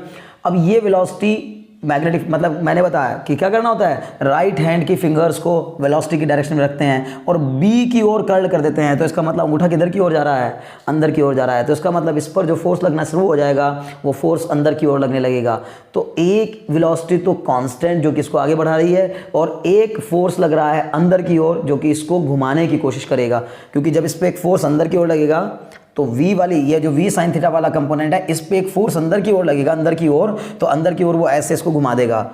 अब ये वेलोसिटी मैग्नेटिक मतलब मैंने बताया कि क्या करना होता है, राइट हैंड की फिंगर्स को वेलोसिटी की डायरेक्शन में रखते हैं और बी की ओर कर्ल कर देते हैं, तो इसका मतलब अंगूठा किधर की ओर जा रहा है, अंदर की ओर जा रहा है, तो इसका मतलब इस पर जो फोर्स लगना शुरू हो जाएगा वो फोर्स अंदर की ओर लगने लगेगा। तो एक वेलोसिटी तो कांस्टेंट जो कि इसको आगे बढ़ा रही है और एक फोर्स लग रहा है अंदर की ओर जो कि इसको घुमाने की कोशिश करेगा, क्योंकि जब इस पर एक फोर्स अंदर की ओर लगेगा तो v वाली ये जो v sin थीटा वाला कंपोनेंट है इस पे एक फोर्स अंदर की ओर लगेगा, अंदर की ओर, तो अंदर की ओर वो ऐसे इसको घुमा देगा।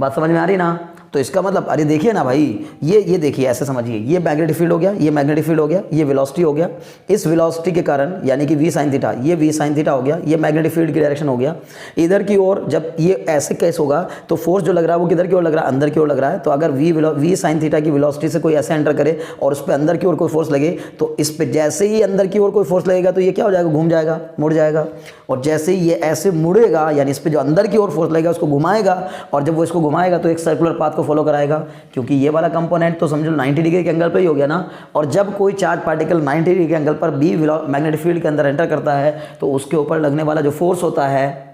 बात समझ में आ रही ना? तो इसका मतलब अरे देखिए ना भाई, ये देखिए ऐसे समझिए, ये मैग्नेटिक फील्ड हो गया, ये मैग्नेटिक फील्ड हो गया, ये वेलोसिटी हो गया, इस वेलोसिटी के कारण यानी कि v sin थीटा, ये v sin थीटा हो गया, ये मैग्नेटिक फील्ड की डायरेक्शन हो गया। इधर की ओर जब ये ऐसे केस होगा तो फोर्स जो लग रहा है वो किधर की ओर लग रहा है, अंदर की ओर लग रहा है। तो अगर v sin थीटा की वेलोसिटी से कोई ऐसे एंटर करे और उस पर अंदर की ओर कोई फोर्स लगे तो इस पर जैसे ही अंदर की ओर कोई फोर्स लगेगा तो ये क्या हो जाएगा, घूम जाएगा, मुड़ जाएगा, और जैसे ही ये ऐसे मुड़ेगा यानी इस पर जो अंदर की ओर फोर्स लगेगा उसको घुमाएगा, और जब वो इसको घुमाएगा तो एक सर्कुलर पाथ को फॉलो कराएगा, क्योंकि ये वाला कंपोनेंट तो समझो 90 डिग्री के एंगल पे ही हो गया ना। और जब कोई चार्ज पार्टिकल 90 डिग्री के एंगल पर बी मैग्नेटिक फील्ड के अंदर एंटर करता है तो उसके ऊपर लगने वाला जो फोर्स होता है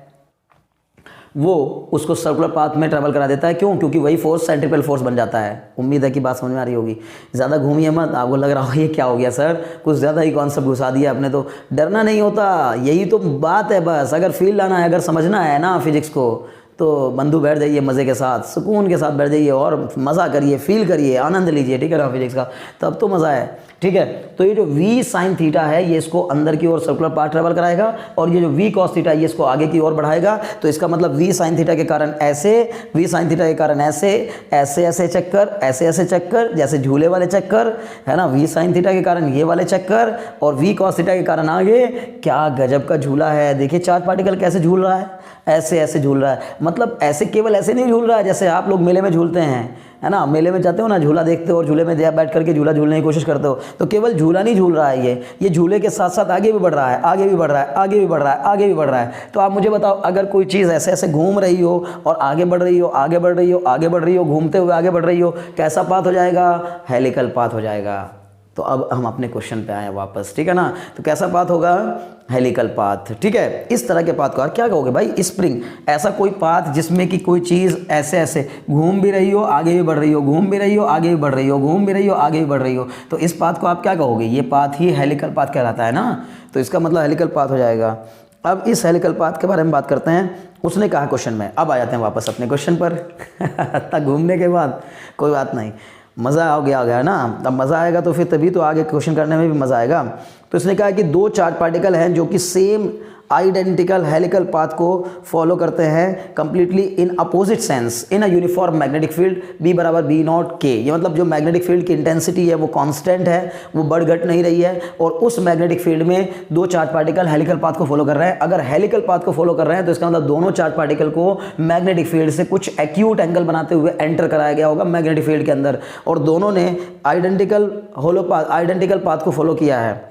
वो उसको सर्कुलर पाथ में ट्रेवल करा देता है। क्यों? क्योंकि वही फोर्स सेंट्रीपिटल फोर्स बन जाता है। उम्मीद है कि बात समझ में आ रही होगी। ज़्यादा घूमिए मत, आपको लग रहा हो ये क्या हो गया सर, कुछ ज़्यादा ही कॉन्सेप्ट घुसा दिया आपने। तो डरना नहीं होता, यही तो बात है बस। अगर फील लाना है, अगर समझना है ना फिजिक्स को, तो बंधु बैठ जाइए मज़े के साथ, सुकून के साथ बैठ जाइए और मज़ा करिए, फील करिए, आनंद लीजिए, ठीक है ना, फिजिक्स का, तब तो मज़ा है, ठीक है। तो ये जो v sin थीटा है ये इसको अंदर की ओर सर्कुलर पाथ ट्रेवल कराएगा, और ये जो v cos थीटा है ये इसको आगे की ओर बढ़ाएगा। तो इसका मतलब v sin थीटा के कारण ऐसे, v sin थीटा के कारण ऐसे, ऐसे ऐसे चक्कर, ऐसे ऐसे चक्कर, जैसे झूले वाले चक्कर है ना, v sin थीटा के कारण ये वाले चक्कर, और v cos थीटा के कारण आगे। क्या गजब का झूला है, देखिए चार्ज पार्टिकल कैसे झूल रहा है, ऐसे ऐसे झूल रहा है। मतलब ऐसे केवल ऐसे नहीं झूल रहा है जैसे आप लोग मेले में झूलते हैं, है ना, मेले में जाते हो ना, झूला देखते हो और झूले में बैठ करके झूला झूलने की कोशिश करते हो, तो केवल झूला नहीं झूल रहा है, ये झूले के साथ साथ आगे भी बढ़ रहा है, आगे भी बढ़ रहा है, आगे भी बढ़ रहा है, आगे भी बढ़ रहा है। तो आप मुझे बताओ, अगर कोई चीज़ ऐसे ऐसे घूम रही हो और आगे बढ़ रही हो, आगे बढ़ रही हो, आगे बढ़ रही हो, घूमते हुए आगे बढ़ रही हो, कैसा पाथ हो जाएगा, हेलिकल पाथ हो जाएगा। तो अब हम अपने क्वेश्चन पे आए वापस, ठीक है ना। तो कैसा पाथ होगा, हेलिकल पाथ, ठीक है। इस तरह के पाथ को क्या कहोगे भाई, स्प्रिंग, ऐसा कोई पाथ जिसमें कि कोई चीज़ ऐसे ऐसे घूम भी रही हो, आगे भी बढ़ रही हो, घूम भी रही हो, आगे भी बढ़ रही हो, घूम भी रही हो, आगे भी बढ़ रही हो, तो इस पाथ को आप क्या कहोगे, ये पाथ ही हेलिकल पाथ कहलाता है ना। तो इसका मतलब हेलिकल पाथ हो जाएगा। अब इस हेलिकल पाथ के बारे में बात करते हैं, उसने कहा क्वेश्चन में। अब आ जाते हैं वापस अपने क्वेश्चन पर। तक घूमने के बाद कोई बात नहीं, मज़ा आ गया ना। अब मज़ा आएगा तो फिर तभी तो आगे क्वेश्चन करने में भी मज़ा आएगा। तो इसने कहा कि दो चार्ज पार्टिकल हैं जो कि सेम आइडेंटिकल हेलिकल पाथ को फॉलो करते हैं completely in opposite sense in a uniform magnetic field B बराबर B नॉट K। ये मतलब जो मैग्नेटिक फील्ड की इंटेंसिटी है वो कांस्टेंट है, वो बढ़ घट नहीं रही है, और उस मैग्नेटिक फील्ड में दो चार्ज पार्टिकल हेलिकल पाथ को फॉलो कर रहे हैं। अगर हेलिकल पाथ को फॉलो कर रहे हैं तो इसका मतलब दोनों चार्ज पार्टिकल को मैग्नेटिक फील्ड से कुछ एक्यूट एंगल बनाते हुए एंटर कराया गया होगा मैग्नेटिक फील्ड के अंदर, और दोनों ने आइडेंटिकल पाथ को फॉलो किया है।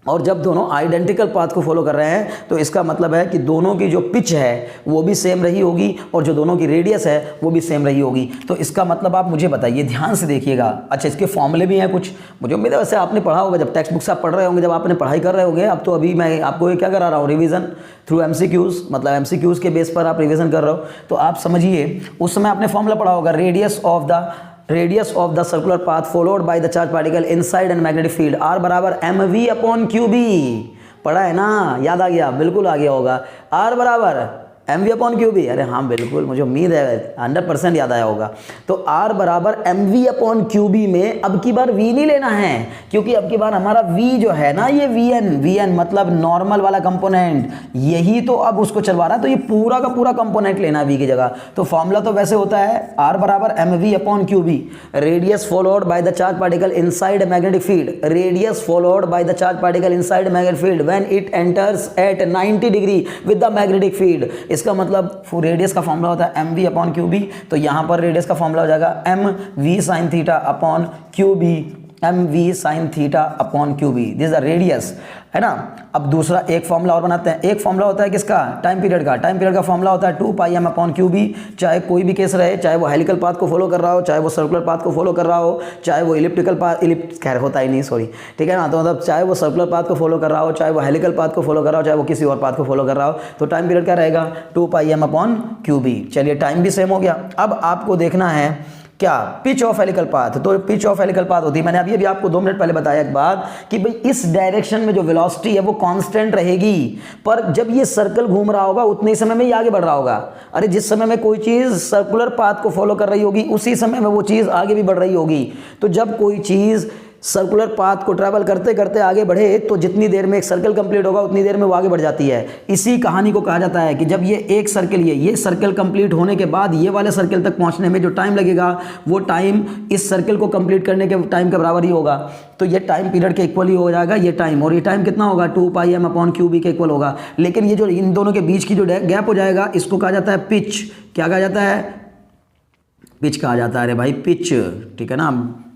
और जब दोनों आइडेंटिकल पाथ को फॉलो कर रहे हैं तो इसका मतलब है कि दोनों की जो पिच है वो भी सेम रही होगी, और जो दोनों की रेडियस है वो भी सेम रही होगी। तो इसका मतलब आप मुझे बताइए, ध्यान से देखिएगा। अच्छा, इसके फॉर्मूले भी हैं कुछ, मुझे उम्मीद है वैसे आपने पढ़ा होगा, जब टेक्स्ट बुक से आप पढ़ रहे होंगे, जब आपने पढ़ाई कर रहे होंगे। अब तो अभी मैं आपको ये क्या करा रहा हूँ, रिवीजन थ्रू MCQs, मतलब MCQs के बेस पर आप रिवीजन कर रहे हो। तो आप समझिए, उस समय आपने फॉर्मूला पढ़ा होगा, radius of the circular path followed by the charge particle inside and magnetic field R बराबर mv अपॉन QB। पढ़ा है ना, याद आ गया, बिल्कुल आ गया होगा। R बराबर mv अपॉन QB, अरे हाँ बिल्कुल, मुझे उम्मीद है 100% याद आया होगा। तो R बराबर mv अपॉन QB में अब की बार v नहीं लेना है, क्योंकि अब की बार हमारा v जो है ना, ये vn मतलब नॉर्मल वाला कंपोनेंट, यही तो अब उसको चलवा रहा है। तो ये पूरा का पूरा कंपोनेंट लेना है v की जगह। तो फॉर्मूला तो वैसे होता है R बराबर mv upon QB, radius followed by the charge particle inside magnetic field, radius followed by the charge particle inside magnetic field when it enters at 90 degree with the magnetic field. इसका मतलब radius का formula होता है mv upon QB। तो यहाँ पर radius का formula हो जाएगा mv sin theta upon QB M V sine theta upon Q B, this is the radius, है ना। अब दूसरा एक फॉर्मूला और बनाते हैं। एक फॉर्मूला होता है किसका, टाइम पीरियड का। टाइम पीरियड का फॉर्मूला होता है 2 pi M upon Q B, चाहे कोई भी केस रहे, चाहे वो हेलिकल पाथ को फॉलो कर रहा हो, चाहे वो सर्कुलर पाथ को फॉलो कर रहा हो, चाहे वो इलिप्टिकल पाथ, खैर होता ही नहीं, सॉरी, ठीक है ना। तो मतलब चाहे वो सर्कुलर पाथ को फॉलो कर रहा हो, चाहे वो हेलिकल पाथ को फॉलो कर रहा हो, चाहे वो किसी और पाथ को फॉलो कर रहा हो, तो टाइम पीरियड क्या रहेगा, 2 pi M upon Q B. चलिए टाइम भी सेम हो गया। अब आपको देखना है क्या, पिच ऑफ हेलिकल पाथ। तो पिच ऑफ हेलिकल पाथ होती है, मैंने अभी आपको 2 मिनट पहले बताया एक बात कि भाई इस डायरेक्शन में जो वेलोसिटी है वो कांस्टेंट रहेगी, पर जब ये सर्कल घूम रहा होगा उतने ही समय में ये आगे बढ़ रहा होगा। अरे जिस समय में कोई चीज सर्कुलर पाथ को फॉलो कर रही होगी उसी समय में वो चीज आगे भी बढ़ रही होगी। तो जब कोई चीज सर्कुलर पाथ को ट्रैवल करते करते आगे बढ़े तो जितनी देर में एक सर्कल कंप्लीट होगा उतनी देर में वो आगे बढ़ जाती है। इसी कहानी को कहा जाता है कि जब ये एक सर्कल, ये सर्कल कंप्लीट होने के बाद ये वाले सर्कल तक पहुंचने में जो टाइम लगेगा वो टाइम इस सर्कल को कंप्लीट करने के टाइम के बराबर ही होगा। तो ये टाइम पीरियड के इक्वल ही हो जाएगा ये टाइम, और ये टाइम कितना होगा, 2 pi M upon Q B के इक्वल होगा। लेकिन ये जो इन दोनों के बीच की जो गैप हो जाएगा इसको कहा जाता है पिच। क्या कहा जाता है, पिच कहा जाता है। अरे भाई पिच, ठीक है ना,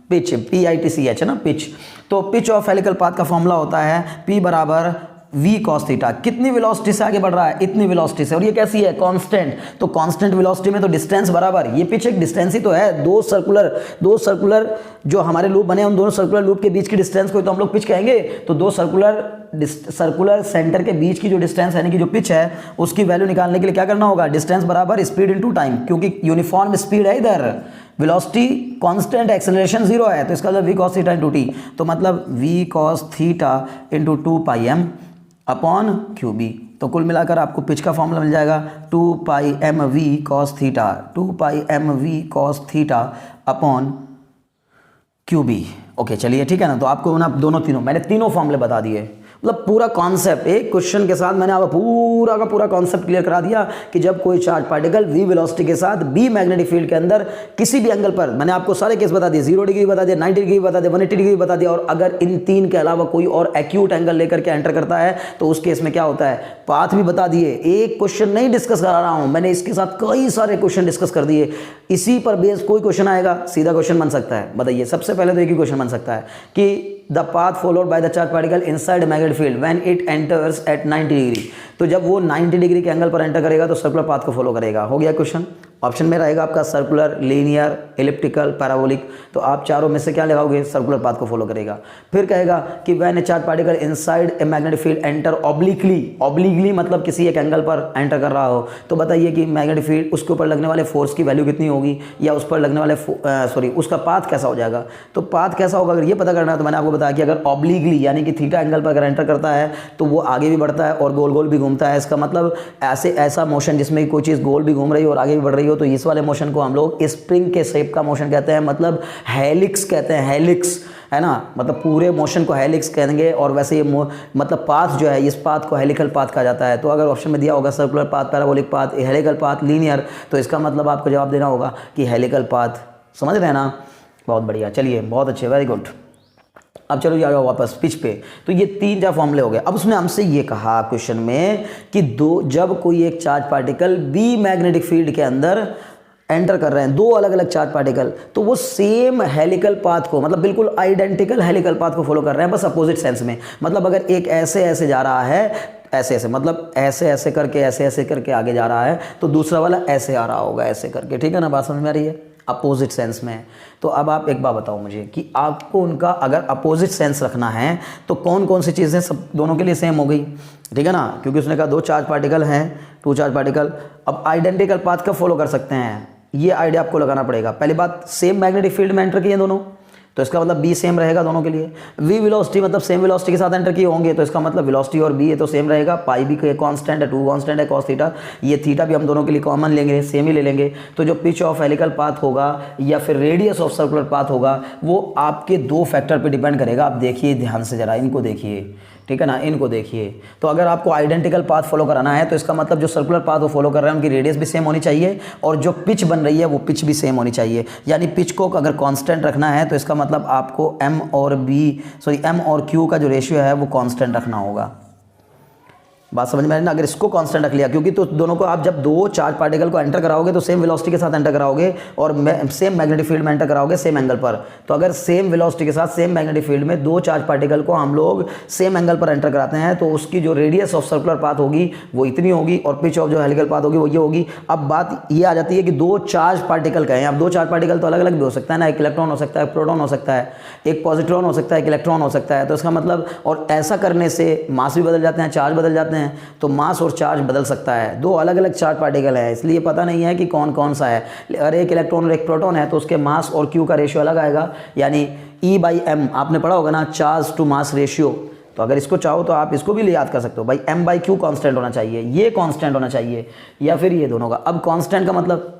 पिच, PITCH है ना, पिच। तो पिच ऑफ हेलिकल पाथ का फॉर्मूला होता है P बराबर V cos थीटा। कितनी वेलोसिटी से आगे बढ़ रहा है, इतनी वेलोसिटी से, और ये कैसी है, कांस्टेंट। तो कांस्टेंट वेलोसिटी में तो डिस्टेंस बराबर, ये पिच एक डिस्टेंस ही तो है। दो सर्कुलर जो हमारे लूप बने हैं उन दोनों सर्कुलर लूप के बीच की डिस्टेंस को तो हम लोग पिच कहेंगे। तो दो सर्कुलर सेंटर के बीच की जो डिस्टेंस यानी कि जो पिच है उसकी वैल्यू निकालने के लिए क्या करना होगा, डिस्टेंस बराबर स्पीड इनटू टाइम, क्योंकि यूनिफॉर्म स्पीड है इधर, वेलोसिटी कांस्टेंट, एक्सेलरेशन 0 है, तो इसका मतलब v cos theta into T. तो मतलब v cos theta into 2 pi M upon Q B. तो कुल मिलाकर आपको पिच का फॉर्मूला मिल जाएगा 2 pi M V cos theta, 2 pi M V cos theta upon Q B. Okay चलिए ठीक है ना। तो आपको ना दोनों तीनों मैंने तीनों फॉर्मूले बता दिए, मतलब पूरा कॉन्सेप्ट एक क्वेश्चन के साथ मैंने आपको पूरा का पूरा कॉन्सेप्ट क्लियर करा दिया कि जब कोई चार्ज पार्टिकल v वेलोसिटी के साथ b मैग्नेटिक फील्ड के अंदर किसी भी एंगल पर, मैंने आपको सारे केस बता दिए, 0 डिग्री बता दिया, 90 डिग्री बता दिया, 180 डिग्री बता दिया, और अगर इन तीन के अलावा कोई और एक्यूट एंगल लेकर के एंटर करता है तो उस केस में क्या होता है, पाथ भी बता दिए। एक क्वेश्चन नहीं डिस्कस करा रहा हूं मैंने, इसके साथ कई सारे क्वेश्चन डिस्कस कर दिए। इसी पर बेस कोई क्वेश्चन आएगा, सीधा क्वेश्चन बन सकता है। बताइए, सबसे पहले तो एक ही क्वेश्चन बन सकता है कि the path followed by the charge particle inside magnetic field when it enters at 90 degree. तो जब वो 90 डिग्री के एंगल पर एंटर करेगा तो सर्कुलर पाथ को फॉलो करेगा। हो गया क्वेश्चन। ऑप्शन में रहेगा आपका सर्कुलर, लीनियर, इलिप्टिकल, पैराबोलिक। तो आप चारों में से क्या लगाओगे, सर्कुलर पाथ को फॉलो करेगा। फिर कहेगा कि when A charge particle inside a magnetic field enter obliquely मतलब किसी एक एंगल पर एंटर कर रहा हो, तो बताइए कि मैग्नेटिक फील्ड उसके ऊपर लगने वाले फोर्स की वैल्यू कितनी होगी, या उस पर लगने वाले उसका पाथ कैसा हो जाएगा। तो पाथ कैसा होगा अगर ये पता करना है तो मैंने आपको बताया कि अगर ऑब्लिकली यानी कि थीटा एंगल पर अगर एंटर करता है तो वो आगे भी बढ़ता है और गोल गोल भी घूमता है। इसका मतलब ऐसा मोशन जिसमें कोई चीज़ गोल भी घूम रही हो और आगे भी बढ़ रही हो, तो इस वाले मोशन को हम लोग स्प्रिंग के शेप का मोशन कहते हैं, मतलब हेलिक्स कहते हैं, हेलिक्स, है ना। मतलब पूरे मोशन को हेलिक्स कहेंगे। और वैसे ये मतलब पाथ जो है, इस पाथ को हेलिकल पाथ कहा जाता है। तो अगर ऑप्शन में दिया होगा circular path, parabolic path, helical path, linear, तो इसका मतलब आपको जवाब देना होगा कि हेलिकल पाथ। समझ रहे हैं ना, बहुत बढ़िया। चलिए बहुत अच्छे, वेरी गुड। अब चलो जाओ वापस पिच पे। तो ये 3-4 फॉर्मूले हो गए। अब उसने हमसे ये कहा क्वेश्चन में कि जब कोई एक charge particle B magnetic field के अंदर एंटर कर रहे हैं, दो अलग अलग चार्ज पार्टिकल, तो वो सेम हेलिकल पाथ को, मतलब बिल्कुल आइडेंटिकल हेलिकल पाथ को फॉलो कर रहे हैं, बस अपोजिट सेंस में। मतलब अगर एक ऐसे जा रहा है, ऐसे मतलब ऐसे करके आगे जा रहा है, तो दूसरा वाला ऐसे आ रहा होगा, ऐसे करके। ठीक है ना, बात समझ में आ रही है, अपोजिट सेंस में। तो अब आप एक बात बताओ मुझे कि आपको उनका अगर अपोजिट सेंस रखना है तो कौन कौन सी चीज़ें सब दोनों के लिए सेम हो गई, ठीक है ना। क्योंकि उसने कहा 2 चार्ज पार्टिकल हैं, 2 चार्ज पार्टिकल, अब आइडेंटिकल पाथ का फॉलो कर सकते हैं, ये आइडिया आपको लगाना पड़ेगा। पहली बात, सेम मैग्नेटिक फील्ड में एंटर किए दोनों, तो इसका मतलब बी सेम रहेगा दोनों के लिए। वी वेलोसिटी मतलब सेम वेलोसिटी के साथ एंटर किए होंगे, तो इसका मतलब वेलोसिटी और बी ये तो सेम रहेगा। पाई भी कांस्टेंट है, 2 कांस्टेंट है, कॉस थीटा, ये थीटा भी हम दोनों के लिए कॉमन लेंगे, सेम ही ले लेंगे। तो जो पिच ऑफ हेलिकल पाथ होगा या फिर रेडियस ऑफ सर्कुलर पाथ होगा, वो आपके 2 फैक्टर पे डिपेंड करेगा। आप देखिए ध्यान से जरा, इनको देखिए, ठीक है ना, इनको देखिए। तो अगर आपको आइडेंटिकल पाथ फॉलो कराना है तो इसका मतलब जो सर्कुलर पाथ वो फॉलो कर रहे हैं उनकी रेडियस भी सेम होनी चाहिए, और जो पिच बन रही है वो पिच भी सेम होनी चाहिए। यानी पिच को अगर कांस्टेंट रखना है तो इसका मतलब आपको एम और क्यू का जो रेशियो है वो कांस्टेंट रखना होगा। बात समझ में आई ना। अगर इसको कांस्टेंट रख लिया, क्योंकि तो दोनों को आप जब दो चार्ज पार्टिकल को एंटर कराओगे तो सेम वेलोसिटी के साथ एंटर कराओगे और सेम मैग्नेटिक फील्ड में एंटर कराओगे सेम एंगल पर। तो अगर सेम वेलोसिटी के साथ सेम मैग्नेटिक फील्ड में दो चार्ज पार्टिकल को हम लोग सेम एंगल पर एंटर कराते हैं तो उसकी जो रेडियस ऑफ सर्कुलर पाथ होगी वो इतनी होगी और पिच ऑफ जो हेलिकल पाथ होगी वो ये होगी। अब बात ये आ जाती है कि दो चार्ज पार्टिकल का है। अब दो चार्ज पार्टिकल तो अलग अलग भी हो सकता है ना, एक इलेक्ट्रॉन हो सकता है, एक प्रोटॉन हो सकता है, एक पॉजिट्रॉन हो सकता है, एक इलेक्ट्रॉन हो सकता है। तो इसका मतलब, और ऐसा करने से मास भी बदल जाते हैं, चार्ज बदल जाते हैं, तो मास और चार्ज बदल सकता है। दो अलग अलग चार्ज पार्टिकल है, इसलिए पता नहीं है कि कौन कौन सा है। अगर एक इलेक्ट्रॉन और एक प्रोटॉन है तो उसके मास और क्यू का रेशियो अलग आएगा, यानी E/m आपने पढ़ा होगा ना, चार्ज टू मास रेशियो। तो अगर इसको चाहो तो आप इसको भी याद कर सकते हो भाई, m/q कांस्टेंट होना चाहिए, ये कांस्टेंट होना चाहिए, या फिर ये दोनों का। अब कांस्टेंट का मतलब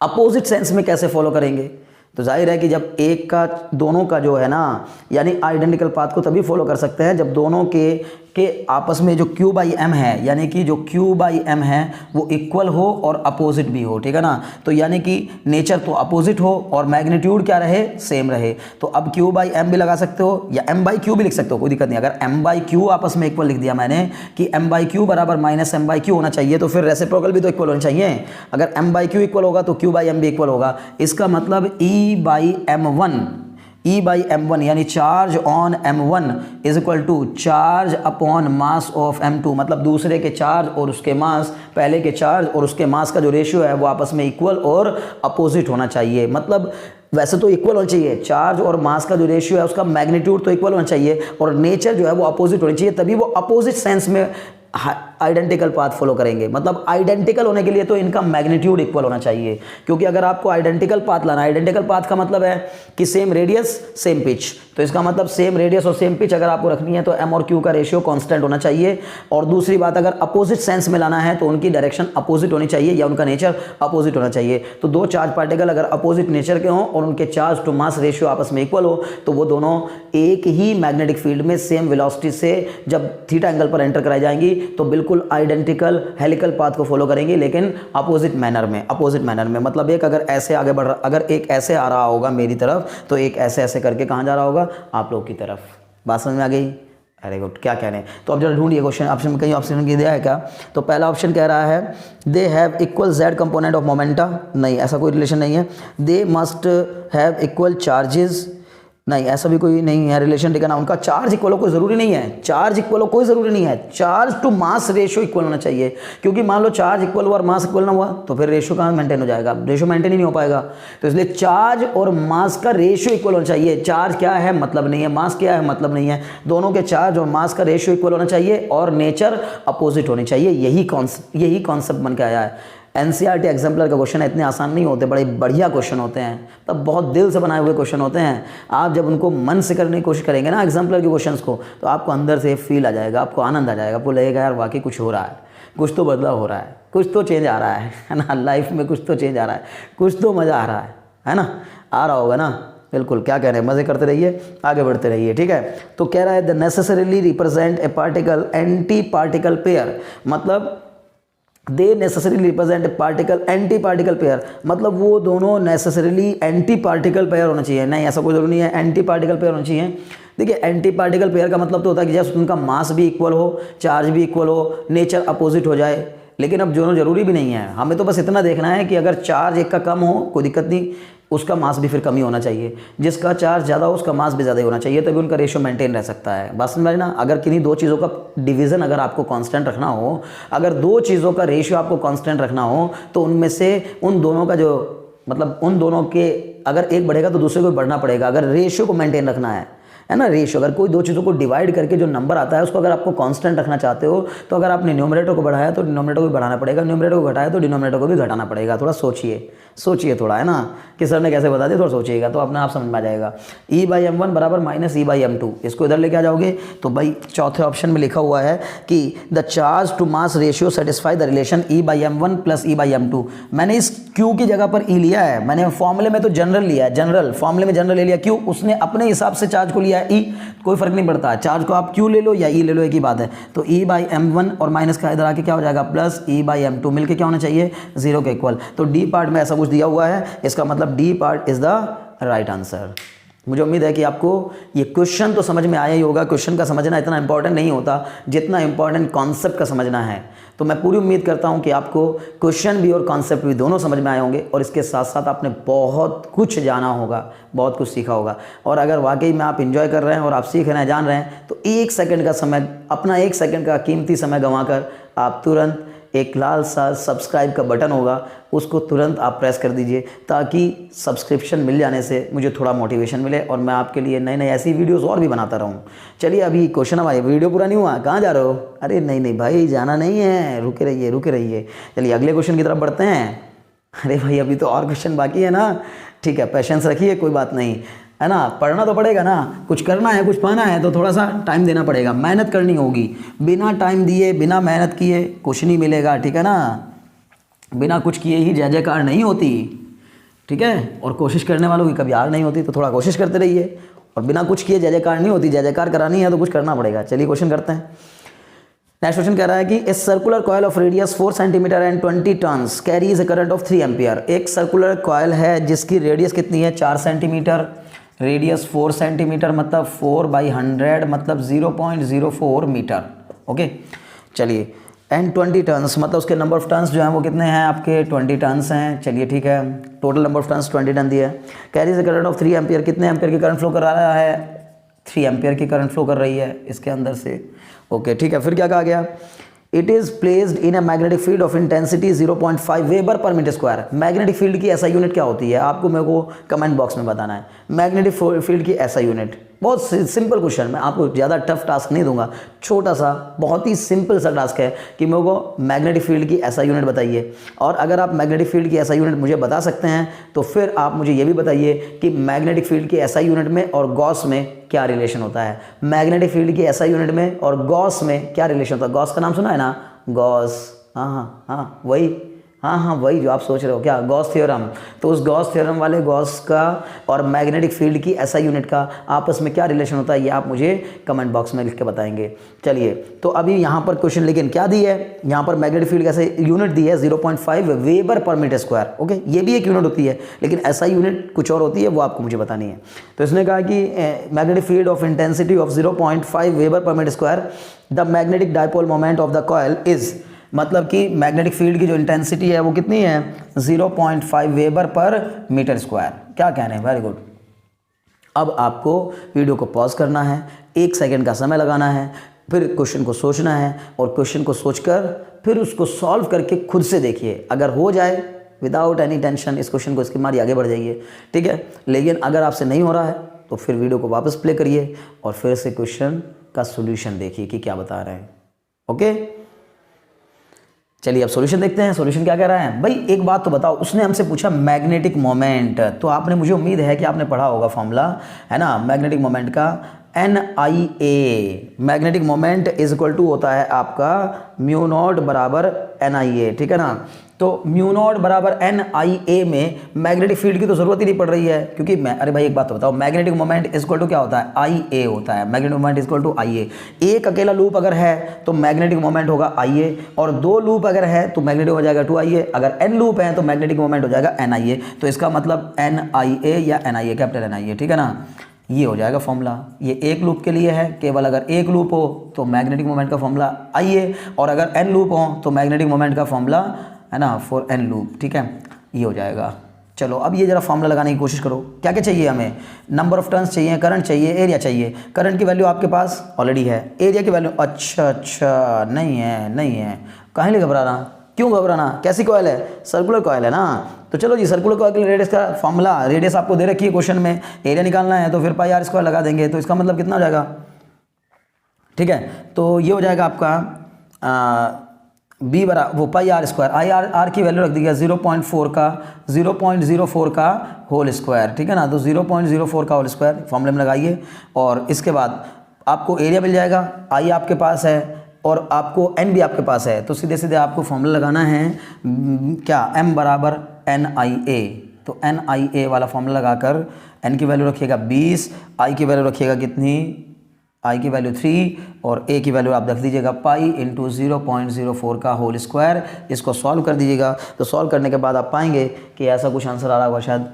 अपोजिट सेंस में कैसे फॉलो करेंगे? तो जाहिर है कि जब एक का दोनों का जो है ना, यानी आइडेंटिकल पाथ को तभी फॉलो कर सकते हैं जब दोनों के आपस में जो Q/m है, यानी कि जो Q/m है वो इक्वल हो और अपोजिट भी हो, ठीक है ना। तो यानी कि नेचर तो अपोजिट हो और मैग्नीट्यूड क्या रहे, सेम रहे। तो अब Q/m भी लगा सकते हो या m/q भी लिख सकते हो, कोई दिक्कत नहीं। अगर m/q आपस में इक्वल लिख दिया मैंने कि m/q बराबर -m/q होना चाहिए, तो फिर रेसिप्रोकल भी तो इक्वल होना चाहिए। अगर m/q इक्वल होगा तो Q/m भी इक्वल होगा। इसका मतलब E/m1 यानी charge on m1 is equal to charge upon mass of m2। मतलब दूसरे के चार्ज और उसके मास, पहले के चार्ज और उसके मास का जो रेशियो है वो आपस में इक्वल और अपोजिट होना चाहिए। मतलब वैसे तो इक्वल होना चाहिए, चार्ज और मास का जो रेशियो है उसका मैग्नीट्यूड तो इक्वल होना चाहिए और नेचर जो है वो अपोजिट होनी चाहिए, तभी वो अपोजिट सेंस में आइडेंटिकल पाथ फॉलो करेंगे। मतलब आइडेंटिकल होने के लिए तो इनका मैग्नीट्यूड इक्वल होना चाहिए, क्योंकि अगर आपको आइडेंटिकल पाथ लाना, आइडेंटिकल पाथ का मतलब है कि सेम रेडियस सेम पिच। तो इसका मतलब सेम रेडियस और सेम पिच अगर आपको रखनी है तो m और q का रेशियो कांस्टेंट होना चाहिए। और दूसरी बात, अगर अपोजिट सेंस में लाना है तो उनकी डायरेक्शन अपोजिट होनी चाहिए या उनका नेचर अपोजिट होना चाहिए। तो दो चार्ज पार्टिकल अगर अपोजिट नेचर के हों और उनके चार्ज टू मास रेशियो आपस में इक्वल हो तो वो दोनों एक ही मैग्नेटिक फील्ड में सेम वेलोसिटी से जब थीटा एंगल पर एंटर कराई जाएंगी तो बिल्कुल आइडेंटिकल हेलिकल पाथ को फॉलो करेंगे, लेकिन अपोजिट मैनर में। मतलब एक अगर ऐसे आगे बढ़ रहा, अगर एक ऐसे आ रहा होगा मेरी तरफ तो एक ऐसे ऐसे करके कहाँ जा रहा होगा, आप लोग की तरफ। बात समझ में आ गई? अरे गुड, क्या कह रहे हैं। तो अब जरा ढूंढिए क्वेश्चन, ऑप्शन में कहीं ऑप्शन दिया है क्या? तो पहला ऑप्शन कह रहा है they have equal z component of momenta. नहीं, ऐसा कोई रिलेशन नहीं है। They must have equal charges. नहीं, ऐसा भी कोई नहीं है रिलेशन, ठीक है ना। उनका चार्ज इक्वल हो कोई ज़रूरी नहीं है, चार्ज इक्वल हो कोई ज़रूरी नहीं है, charge to mass ratio equal होना चाहिए। क्योंकि मान लो चार्ज इक्वल हुआ और मास इक्वल ना हुआ तो फिर रेशियो कहाँ मेंटेन हो जाएगा, रेशियो मेंटेन ही नहीं हो पाएगा। तो इसलिए चार्ज और मास का रेशियो इक्वल होना चाहिए। चार्ज क्या है मतलब नहीं है, मास क्या है मतलब नहीं है, दोनों के चार्ज और मास का रेशियो इक्वल होना चाहिए और नेचर अपोजिट होनी चाहिए। यही कॉन्सेप्ट बन के आया है। NCERT एग्जाम्पलर का क्वेश्चन है, इतने आसान नहीं होते, बड़े बढ़िया क्वेश्चन होते हैं, तब बहुत दिल से बनाए हुए क्वेश्चन होते हैं। आप जब उनको मन से करने की कोशिश करेंगे ना एग्जाम्पलर के क्वेश्चंस को, तो आपको अंदर से फील आ जाएगा, आपको आनंद आ जाएगा, आपको लगेगा यार वाकई कुछ हो रहा है, कुछ तो बदलाव हो रहा है, कुछ तो चेंज आ रहा है ना, लाइफ में कुछ तो चेंज आ रहा है, कुछ तो मज़ा आ रहा है ना, आ रहा होगा ना। बिल्कुल, क्या कह रहे हैं, मज़े करते रहिए, आगे बढ़ते रहिए, ठीक है। तो कह रहा है the necessarily represent a particle anti particle pair. मतलब they necessarily represent particle anti particle pair, मतलब वो दोनों नेसेसरीली एंटी पार्टिकल पेयर होना चाहिए। नहीं, ऐसा कोई जरूरी नहीं है, एंटी पार्टिकल पेयर होना चाहिए। देखिए, एंटी पार्टिकल पेयर का मतलब तो होता है कि जैसे उनका मास भी इक्वल हो, चार्ज भी इक्वल हो, नेचर अपोजिट हो जाए। लेकिन अब दोनों जरूरी भी नहीं है, हमें तो बस इतना देखना है कि अगर चार्ज एक का कम हो कोई दिक्कत नहीं, उसका मास भी फिर कम ही होना चाहिए। जिसका चार्ज ज़्यादा हो उसका मास भी ज़्यादा ही होना चाहिए, तभी उनका रेशियो मेंटेन रह सकता है। बस समझ ना, अगर किन्हीं दो चीज़ों का डिवीज़न अगर आपको कांस्टेंट रखना हो, अगर दो चीज़ों का रेशियो आपको कांस्टेंट रखना हो तो उनमें से उन दोनों का जो मतलब उन दोनों के अगर एक बढ़ेगा तो दूसरे को बढ़ना पड़ेगा, अगर रेशियो को मेंटेन रखना है ना। रेशियो, अगर कोई दो चीज़ों को डिवाइड करके जो नंबर आता है उसको अगर आपको कांस्टेंट रखना चाहते हो तो अगर आपने न्यूमरेटर को बढ़ाया तो डिनोमिनेटर को भी बढ़ाना पड़ेगा, न्यूमरेटर को घटाया तो डिनोमिनेटर को भी घटाना पड़ेगा। थोड़ा सोचिए थोड़ा, है ना, कि सर ने कैसे बता दिया, थोड़ा सोचिएगा तो अपने आप समझ में आ जाएगा। E/m1 बराबर -E/m2, इसको इधर लेके आ जाओगे तो भाई चौथे ऑप्शन में लिखा हुआ है कि the charge to mass ratio satisfy the relation E/m1 plus E/m2। मैंने इस Q की जगह पर E लिया है, मैंने फॉर्मूले में तो जनरल लिया है, जनरल फॉर्मूले में जनरल ले लिया, Q उसने अपने हिसाब से चार्ज को लिया है, E कोई फर्क नहीं पड़ता, चार्ज को आप Q ले लो या E ले लो, एक ही बात है। तो E/m1 और माइनस का इधर आके क्या हो जाएगा प्लस E/m2, मिलके क्या होना चाहिए 0 के इक्वल। तो D पार्ट में ऐसा कुछ दिया हुआ है, इसका मतलब D part is the right answer. मुझे उम्मीद है कि आपको ये क्वेश्चन तो समझ में आया ही होगा। क्वेश्चन का समझना इतना इंपॉर्टेंट नहीं होता जितना इंपॉर्टेंट कॉन्सेप्ट का समझना है। तो मैं पूरी उम्मीद करता हूँ कि आपको क्वेश्चन भी और कॉन्सेप्ट भी दोनों समझ में आए होंगे और इसके साथ साथ आपने बहुत कुछ जाना होगा, बहुत कुछ सीखा होगा। और अगर वाकई में आप इंजॉय कर रहे हैं और आप सीख रहे हैं, जान रहे हैं, तो 1 सेकंड का समय, अपना 1 सेकंड का कीमती समय गंवाकर आप तुरंत एक लाल सा सब्सक्राइब का बटन होगा, उसको तुरंत आप प्रेस कर दीजिए ताकि सब्सक्रिप्शन मिल जाने से मुझे थोड़ा मोटिवेशन मिले और मैं आपके लिए नए नए ऐसी वीडियोस और भी बनाता रहूं। चलिए अभी क्वेश्चन हमारे, वीडियो पूरा नहीं हुआ, कहाँ जा रहे हो? अरे नहीं भाई, जाना नहीं है, रुके रहिए। चलिए अगले क्वेश्चन की तरफ बढ़ते हैं। अरे भाई अभी तो और क्वेश्चन बाकी है ना, ठीक है, पेशेंस रखिए, कोई बात नहीं है ना, पढ़ना तो पड़ेगा ना, कुछ करना है, कुछ पाना है तो थोड़ा सा टाइम देना पड़ेगा, मेहनत करनी होगी। बिना टाइम दिए, बिना मेहनत किए कुछ नहीं मिलेगा, ठीक है ना। बिना कुछ किए ही जय जयकार नहीं होती, ठीक है। और कोशिश करने वालों की कभी हार नहीं होती, तो थोड़ा कोशिश करते रहिए। और बिना कुछ किए जय जयकार नहीं होती, जय जयकार करानी है तो कुछ करना पड़ेगा। चलिए क्वेश्चन करते हैं। नेक्स्ट क्वेश्चन कह रहा है कि a circular coil of radius 4 centimetre and 20 turns carries a current of 3 ampere. एक सर्कुलर कॉयल है जिसकी रेडियस कितनी है? 4 सेंटीमीटर, रेडियस 4 सेंटीमीटर मतलब 4/100 मतलब 0.04 मीटर। ओके, चलिए, एंड 20 टर्न्स मतलब उसके नंबर ऑफ टर्न्स जो हैं वो कितने हैं आपके? 20 टर्न्स हैं। चलिए ठीक है, total number of turns 20 turn दिया है। Carries a current of 3 ampere, कितने एम्पियर की करंट फ्लो करा रहा है? 3 एम्पियर की करंट फ्लो कर रही है इसके अंदर से। ओके ठीक है, फिर क्या कहा गया? It is placed in a magnetic field of intensity 0.5 weber per metre square. Magnetic field की ऐसा यूनिट क्या होती है? आपको मेरे को कमेंट बॉक्स में बताना है। मैग्नेटिक फील्ड की ऐसा यूनिट, बहुत सिंपल क्वेश्चन, मैं आपको ज़्यादा टफ टास्क नहीं दूंगा, छोटा सा बहुत ही सिंपल सा टास्क है कि मेरे को मैग्नेटिक फील्ड की ऐसा यूनिट बताइए। और अगर आप मैग्नेटिक फील्ड की ऐसा यूनिट मुझे बता सकते हैं तो फिर आप मुझे ये भी बताइए कि मैग्नेटिक फील्ड की ऐसा यूनिट में और गॉस में क्या रिलेशन होता है। मैग्नेटिक फील्ड की ऐसा यूनिट में और गॉस में क्या रिलेशन होता है? गॉस का नाम सुना है ना? गॉस, हाँ वही, हाँ वही जो आप सोच रहे हो, क्या? Gauss theorem. तो उस गॉस थ्योरम वाले गॉस का और मैग्नेटिक फील्ड की ऐसा यूनिट का आपस में क्या रिलेशन होता है, ये आप मुझे कमेंट बॉक्स में लिख के बताएंगे। चलिए, तो अभी यहाँ पर क्वेश्चन लेकिन क्या दी है? यहाँ पर मैग्नेटिक फील्ड ऐसे यूनिट दी है 0.5 weber per metre square. Okay, ये भी एक यूनिट होती है, लेकिन ऐसा यूनिट कुछ और होती है, वो आपको मुझे बतानी है। तो इसने कहा कि magnetic field of intensity of 0.5 weber per metre square, the magnetic dipole moment of the coil is, मतलब कि मैग्नेटिक फील्ड की जो इंटेंसिटी है वो कितनी है? 0.5 वेबर पर मीटर स्क्वायर। क्या कहने हैं? Very good. अब आपको वीडियो को पॉज करना है, 1 सेकंड का समय लगाना है, फिर क्वेश्चन को सोचना है और क्वेश्चन को सोचकर फिर उसको सॉल्व करके खुद से देखिए। अगर हो जाए विदाउट एनी टेंशन इस क्वेश्चन को इसके मारी आगे बढ़ जाइए, ठीक है। लेकिन अगर आपसे नहीं हो रहा है तो फिर वीडियो को वापस प्ले करिए और फिर से क्वेश्चन का सोल्यूशन देखिए कि क्या बता रहे हैं। ओके, चलिए अब सॉल्यूशन देखते हैं। सॉल्यूशन क्या कह रहा है? भाई एक बात तो बताओ, उसने हमसे पूछा मैग्नेटिक मोमेंट, तो आपने, मुझे उम्मीद है कि आपने पढ़ा होगा फॉर्मूला, है ना, मैग्नेटिक मोमेंट का NIA। Magnetic moment is equal to होता है आपका म्यू नॉट बराबर NIA, ठीक है ना। तो म्यू नॉट बराबर NIA में मैग्नेटिक फील्ड की तो जरूरत ही नहीं पड़ रही है, क्योंकि मैं, अरे भाई एक बात तो बताओ, magnetic moment is equal to क्या होता है? IA होता है। Magnetic moment is equal to IA। एक अकेला लूप अगर है तो मैग्नेटिक मोमेंट होगा IA, और 2 लूप अगर है तो मैग्नेटिक हो जाएगा 2IA, अगर N लूप है तो मैग्नेटिक मोमेंट हो जाएगा NIA। तो इसका मतलब NIA या NIA, कैपिटल NIA, ठीक है ना। ये हो जाएगा फॉर्मूला। ये एक लूप के लिए है, केवल अगर एक लूप हो तो मैग्नेटिक मोमेंट का फॉर्मूला IA, और अगर N लूप हो तो मैग्नेटिक मोमेंट का फॉर्मूला, है ना, फॉर N लूप, ठीक है। ये हो जाएगा। चलो अब ये जरा फॉर्मूला लगाने की कोशिश करो। क्या क्या चाहिए हमें? नंबर ऑफ टर्न्स चाहिए, करंट चाहिए, एरिया चाहिए। करंट की वैल्यू आपके पास ऑलरेडी है, एरिया की वैल्यू अच्छा नहीं है, कहीं घबराना, क्यों घबराना? कैसी कॉइल है? सर्कुलर कॉइल है ना। तो चलो जी, सर्कुलर कॉइल के रेडियस का फॉर्मूला, रेडियस आपको दे रखी है क्वेश्चन में, एरिया निकालना है तो फिर पाई आर स्क्वायर लगा देंगे। तो इसका मतलब कितना हो जाएगा? ठीक है, तो ये हो जाएगा आपका बी बरा वो पाई आर स्क्वायर, आर की वैल्यू रख दी गया 0.04 का होल स्क्वायर, ठीक है ना। तो 0.04 का होल स्क्वायर फॉर्मूले में लगाइए, और इसके बाद आपको एरिया मिल जाएगा। आई आपके पास है और आपको एन भी आपके पास है, तो सीधे सीधे आपको फॉर्मूला लगाना है क्या? एम बराबर NIA। तो NIA वाला फॉर्मूला लगाकर एन की वैल्यू रखिएगा 20, आई की वैल्यू रखिएगा कितनी? आई की वैल्यू 3, और ए की वैल्यू आप रख दीजिएगा पाई इंटू 0.04 का होल स्क्वायर। इसको सॉल्व कर दीजिएगा। तो सॉल्व करने के बाद आप पाएंगे कि ऐसा कुछ आंसर आ रहा होगा शायद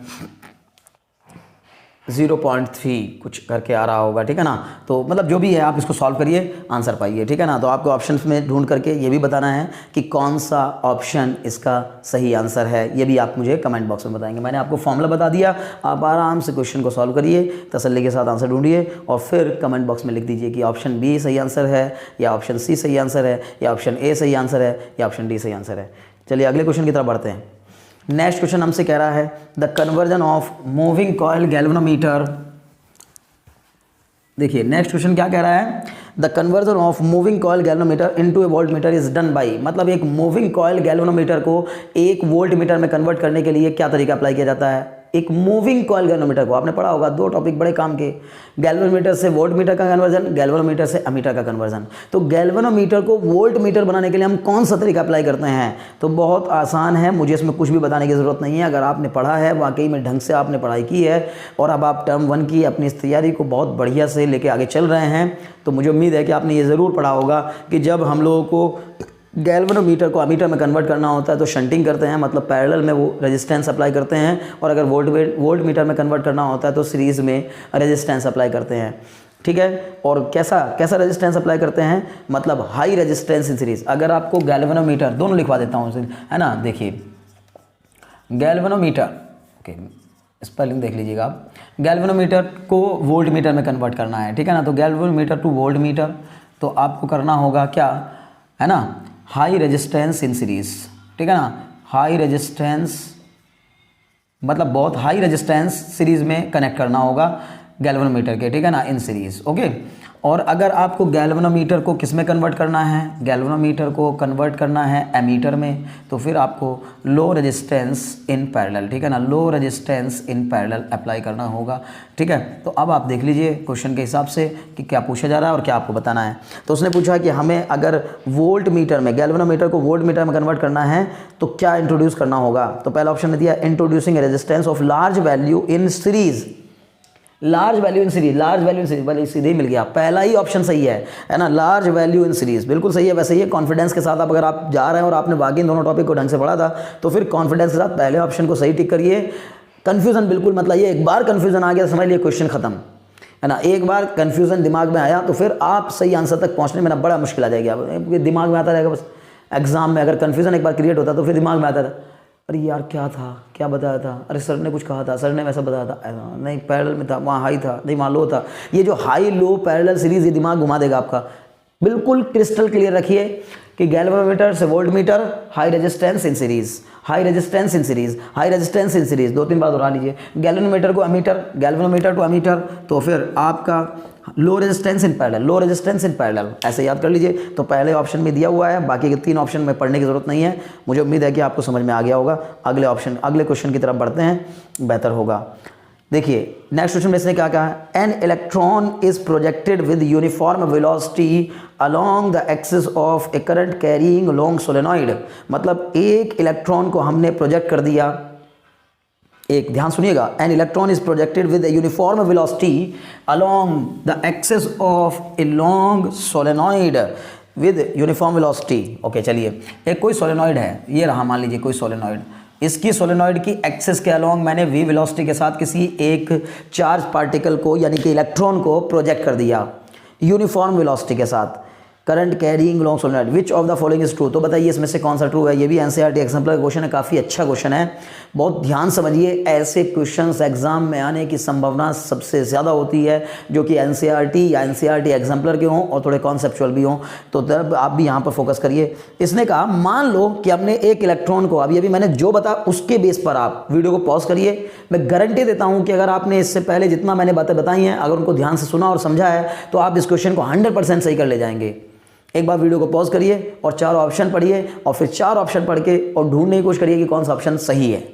0.3 कुछ करके आ रहा होगा, ठीक है ना। तो मतलब जो भी है आप इसको सॉल्व करिए, आंसर पाइए, ठीक है ना। तो आपको ऑप्शंस में ढूंढ करके ये भी बताना है कि कौन सा ऑप्शन इसका सही आंसर है, ये भी आप मुझे कमेंट बॉक्स में बताएंगे। मैंने आपको फॉर्मूला बता दिया, आप आराम से क्वेश्चन को सॉल्व करिए, तसल्ली के साथ आंसर ढूंढिए और फिर कमेंट बॉक्स में लिख दीजिए कि ऑप्शन बी सही आंसर है या ऑप्शन सी सही आंसर है या ऑप्शन ए सही आंसर है या ऑप्शन डी सही आंसर है। चलिए अगले क्वेश्चन की तरफ बढ़ते हैं। नेक्स्ट क्वेश्चन हमसे कह रहा है the conversion of moving coil galvanometer. देखिए नेक्स्ट क्वेश्चन क्या कह रहा है, the conversion of moving coil galvanometer into A volt meter is done by, मतलब एक मूविंग कॉइल गैल्वेनोमीटर को एक वोल्ट मीटर में कन्वर्ट करने के लिए क्या तरीका अप्लाई किया जाता है। एक मूविंग कॉइल गैल्वेनोमीटर को आपने पढ़ा होगा, दो टॉपिक बड़े काम के, गैल्वेनोमीटर से वोल्ट मीटर का कन्वर्जन, गैल्वेनोमीटर से अमीटर का कन्वर्जन। तो गैल्वेनोमीटर को वोल्ट मीटर बनाने के लिए हम कौन सा तरीका अप्लाई करते हैं, तो बहुत आसान है, मुझे इसमें कुछ भी बताने की ज़रूरत नहीं है। अगर आपने पढ़ा है, वाकई में ढंग से आपने पढ़ाई की है और अब आप टर्म 1 की अपनी इस तैयारी को बहुत बढ़िया से लेके आगे चल रहे हैं, तो मुझे उम्मीद है कि आपने ये ज़रूर पढ़ा होगा कि जब हम लोगों को गैल्वेनोमीटर को अमीटर में कन्वर्ट करना होता है तो शंटिंग करते हैं, मतलब पैरेलल में वो रेजिस्टेंस अप्लाई करते हैं, और अगर वोल्ट मीटर में कन्वर्ट करना होता है तो सीरीज़ में रेजिस्टेंस अप्लाई करते हैं, ठीक है। और कैसा रेजिस्टेंस अप्लाई करते हैं, मतलब हाई रेजिस्टेंस इन सीरीज़। अगर आपको गैल्वेनोमीटर, दोनों लिखवा देता हूँ है ना, देखिए गैल्वेनोमीटर, ओके स्पेलिंग देख लीजिएगा आप, गैल्वेनोमीटर को वोल्ट मीटर में कन्वर्ट करना है, ठीक है ना। तो गैल्वेनोमीटर टू वोल्ट मीटर, तो आपको करना होगा क्या है ना, हाई रेजिस्टेंस इन सीरीज, ठीक है ना। हाई रेजिस्टेंस मतलब बहुत हाई रेजिस्टेंस सीरीज में कनेक्ट करना होगा गैल्वेनोमीटर के, ठीक है ना, इन सीरीज, ओके। और अगर आपको गैल्वेनोमीटर को किस में कन्वर्ट करना है, गैल्वेनोमीटर को कन्वर्ट करना है एमीटर में, तो फिर आपको लो रेजिस्टेंस इन पैरेलल, ठीक है ना, low resistance in parallel apply करना होगा, ठीक है। तो अब आप देख लीजिए क्वेश्चन के हिसाब से कि क्या पूछा जा रहा है और क्या आपको बताना है। तो उसने पूछा कि हमें अगर वोल्ट मीटर में, गैल्वेनोमीटर को वोल्ट मीटर में कन्वर्ट करना है तो क्या इंट्रोड्यूस करना होगा। तो पहला ऑप्शन ने दिया introducing resistance of large value in series, large value in series, large value in series, भले सीधे ही मिल गया, पहला ही ऑप्शन सही है ना, लार्ज वैल्यू इन सीरीज बिल्कुल सही है। वैसे ही कॉन्फिडेंस के साथ आप अगर आप जा रहे हैं और आपने बाकी दोनों टॉपिक को ढंग से पढ़ा था तो फिर कॉन्फिडेंस के साथ पहले ऑप्शन को सही टिक करिए। कन्फ्यूजन बिल्कुल मतलब ये, एक बार कन्फ्यूजन आ गया तो समझ लिए क्वेश्चन खत्म, है ना। एक बार कन्फ्यूजन दिमाग में आया तो फिर आप सही आंसर तक पहुँचने में ना बड़ा मुश्किल आ जाएगी, आप दिमाग में आता रहेगा बस। एग्जाम में अगर कन्फ्यूजन एक बार क्रिएट होता तो फिर दिमाग में आता था, अरे यार क्या था, क्या बताया था, अरे सर ने कुछ कहा था, सर ने वैसा बताया था, नहीं पैरेलल में था, वहाँ हाई था, नहीं वहाँ लो था। ये जो हाई लो पैरेलल सीरीज ये दिमाग घुमा देगा आपका। बिल्कुल क्रिस्टल क्लियर रखिए कि गैल्वेनोमीटर से volt meter, high resistance in series, high resistance in series, high resistance in series, 2-3 बार दोहरा लीजिए। गैल्वेनोमीटर को अमीटर, गैल्वेनोमीटर टू अमीटर, तो फिर आपका low resistance in parallel, low resistance in parallel, ऐसे याद कर लीजिए। तो पहले ऑप्शन में दिया हुआ है, बाकी के 3 ऑप्शन में पढ़ने की जरूरत नहीं है। मुझे उम्मीद है कि आपको समझ में आ गया होगा। अगले क्वेश्चन की तरफ बढ़ते हैं, बेहतर होगा। देखिए नेक्स्ट क्वेश्चन में इसने क्या कहा है, an electron is projected with uniform velocity along the axis of A current carrying long solenoid, मतलब एक इलेक्ट्रॉन को हमने प्रोजेक्ट कर दिया, एक ध्यान सुनिएगा, an electron is projected with uniform velocity along the axis of a long solenoid with uniform velocity. Okay चलिए, एक कोई सोलेनॉइड है, ये रहा मान लीजिए कोई सोलेनॉइड, इसकी सोलेनॉइड की एक्सिस के अलोंग मैंने v वेलोसिटी के साथ किसी एक चार्ज पार्टिकल को यानी कि इलेक्ट्रॉन को प्रोजेक्ट कर दिया यूनिफॉर्म वेलोसिटी के साथ, current carrying long solenoid, which of the following is true. तो बताइए इसमें से कौन सा ट्रू है। ये भी एनसीईआरटी एग्जाम्पल का क्वेश्चन है, काफ़ी अच्छा क्वेश्चन है, बहुत ध्यान समझिए। ऐसे क्वेश्चंस एग्जाम में आने की संभावना सबसे ज़्यादा होती है जो कि एनसीईआरटी या एनसीईआरटी एग्जाम्पलर के हों और थोड़े कॉन्सेप्चुअल भी हों, तो तब आप भी यहाँ पर फोकस करिए। इसने कहा मान लो कि हमने एक इलेक्ट्रॉन को, अभी मैंने जो बताया उसके बेस पर आप वीडियो को पॉज करिए। मैं गारंटी देता हूँ कि अगर आपने इससे पहले जितना मैंने बातें बताई हैं अगर उनको ध्यान से सुना और समझा है तो आप इस क्वेश्चन को 100% सही कर ले जाएंगे। एक बार वीडियो को पॉज करिए और 4 ऑप्शन पढ़िए और फिर 4 ऑप्शन पढ़ के और ढूंढने की कोशिश करिए कि कौन सा ऑप्शन सही है,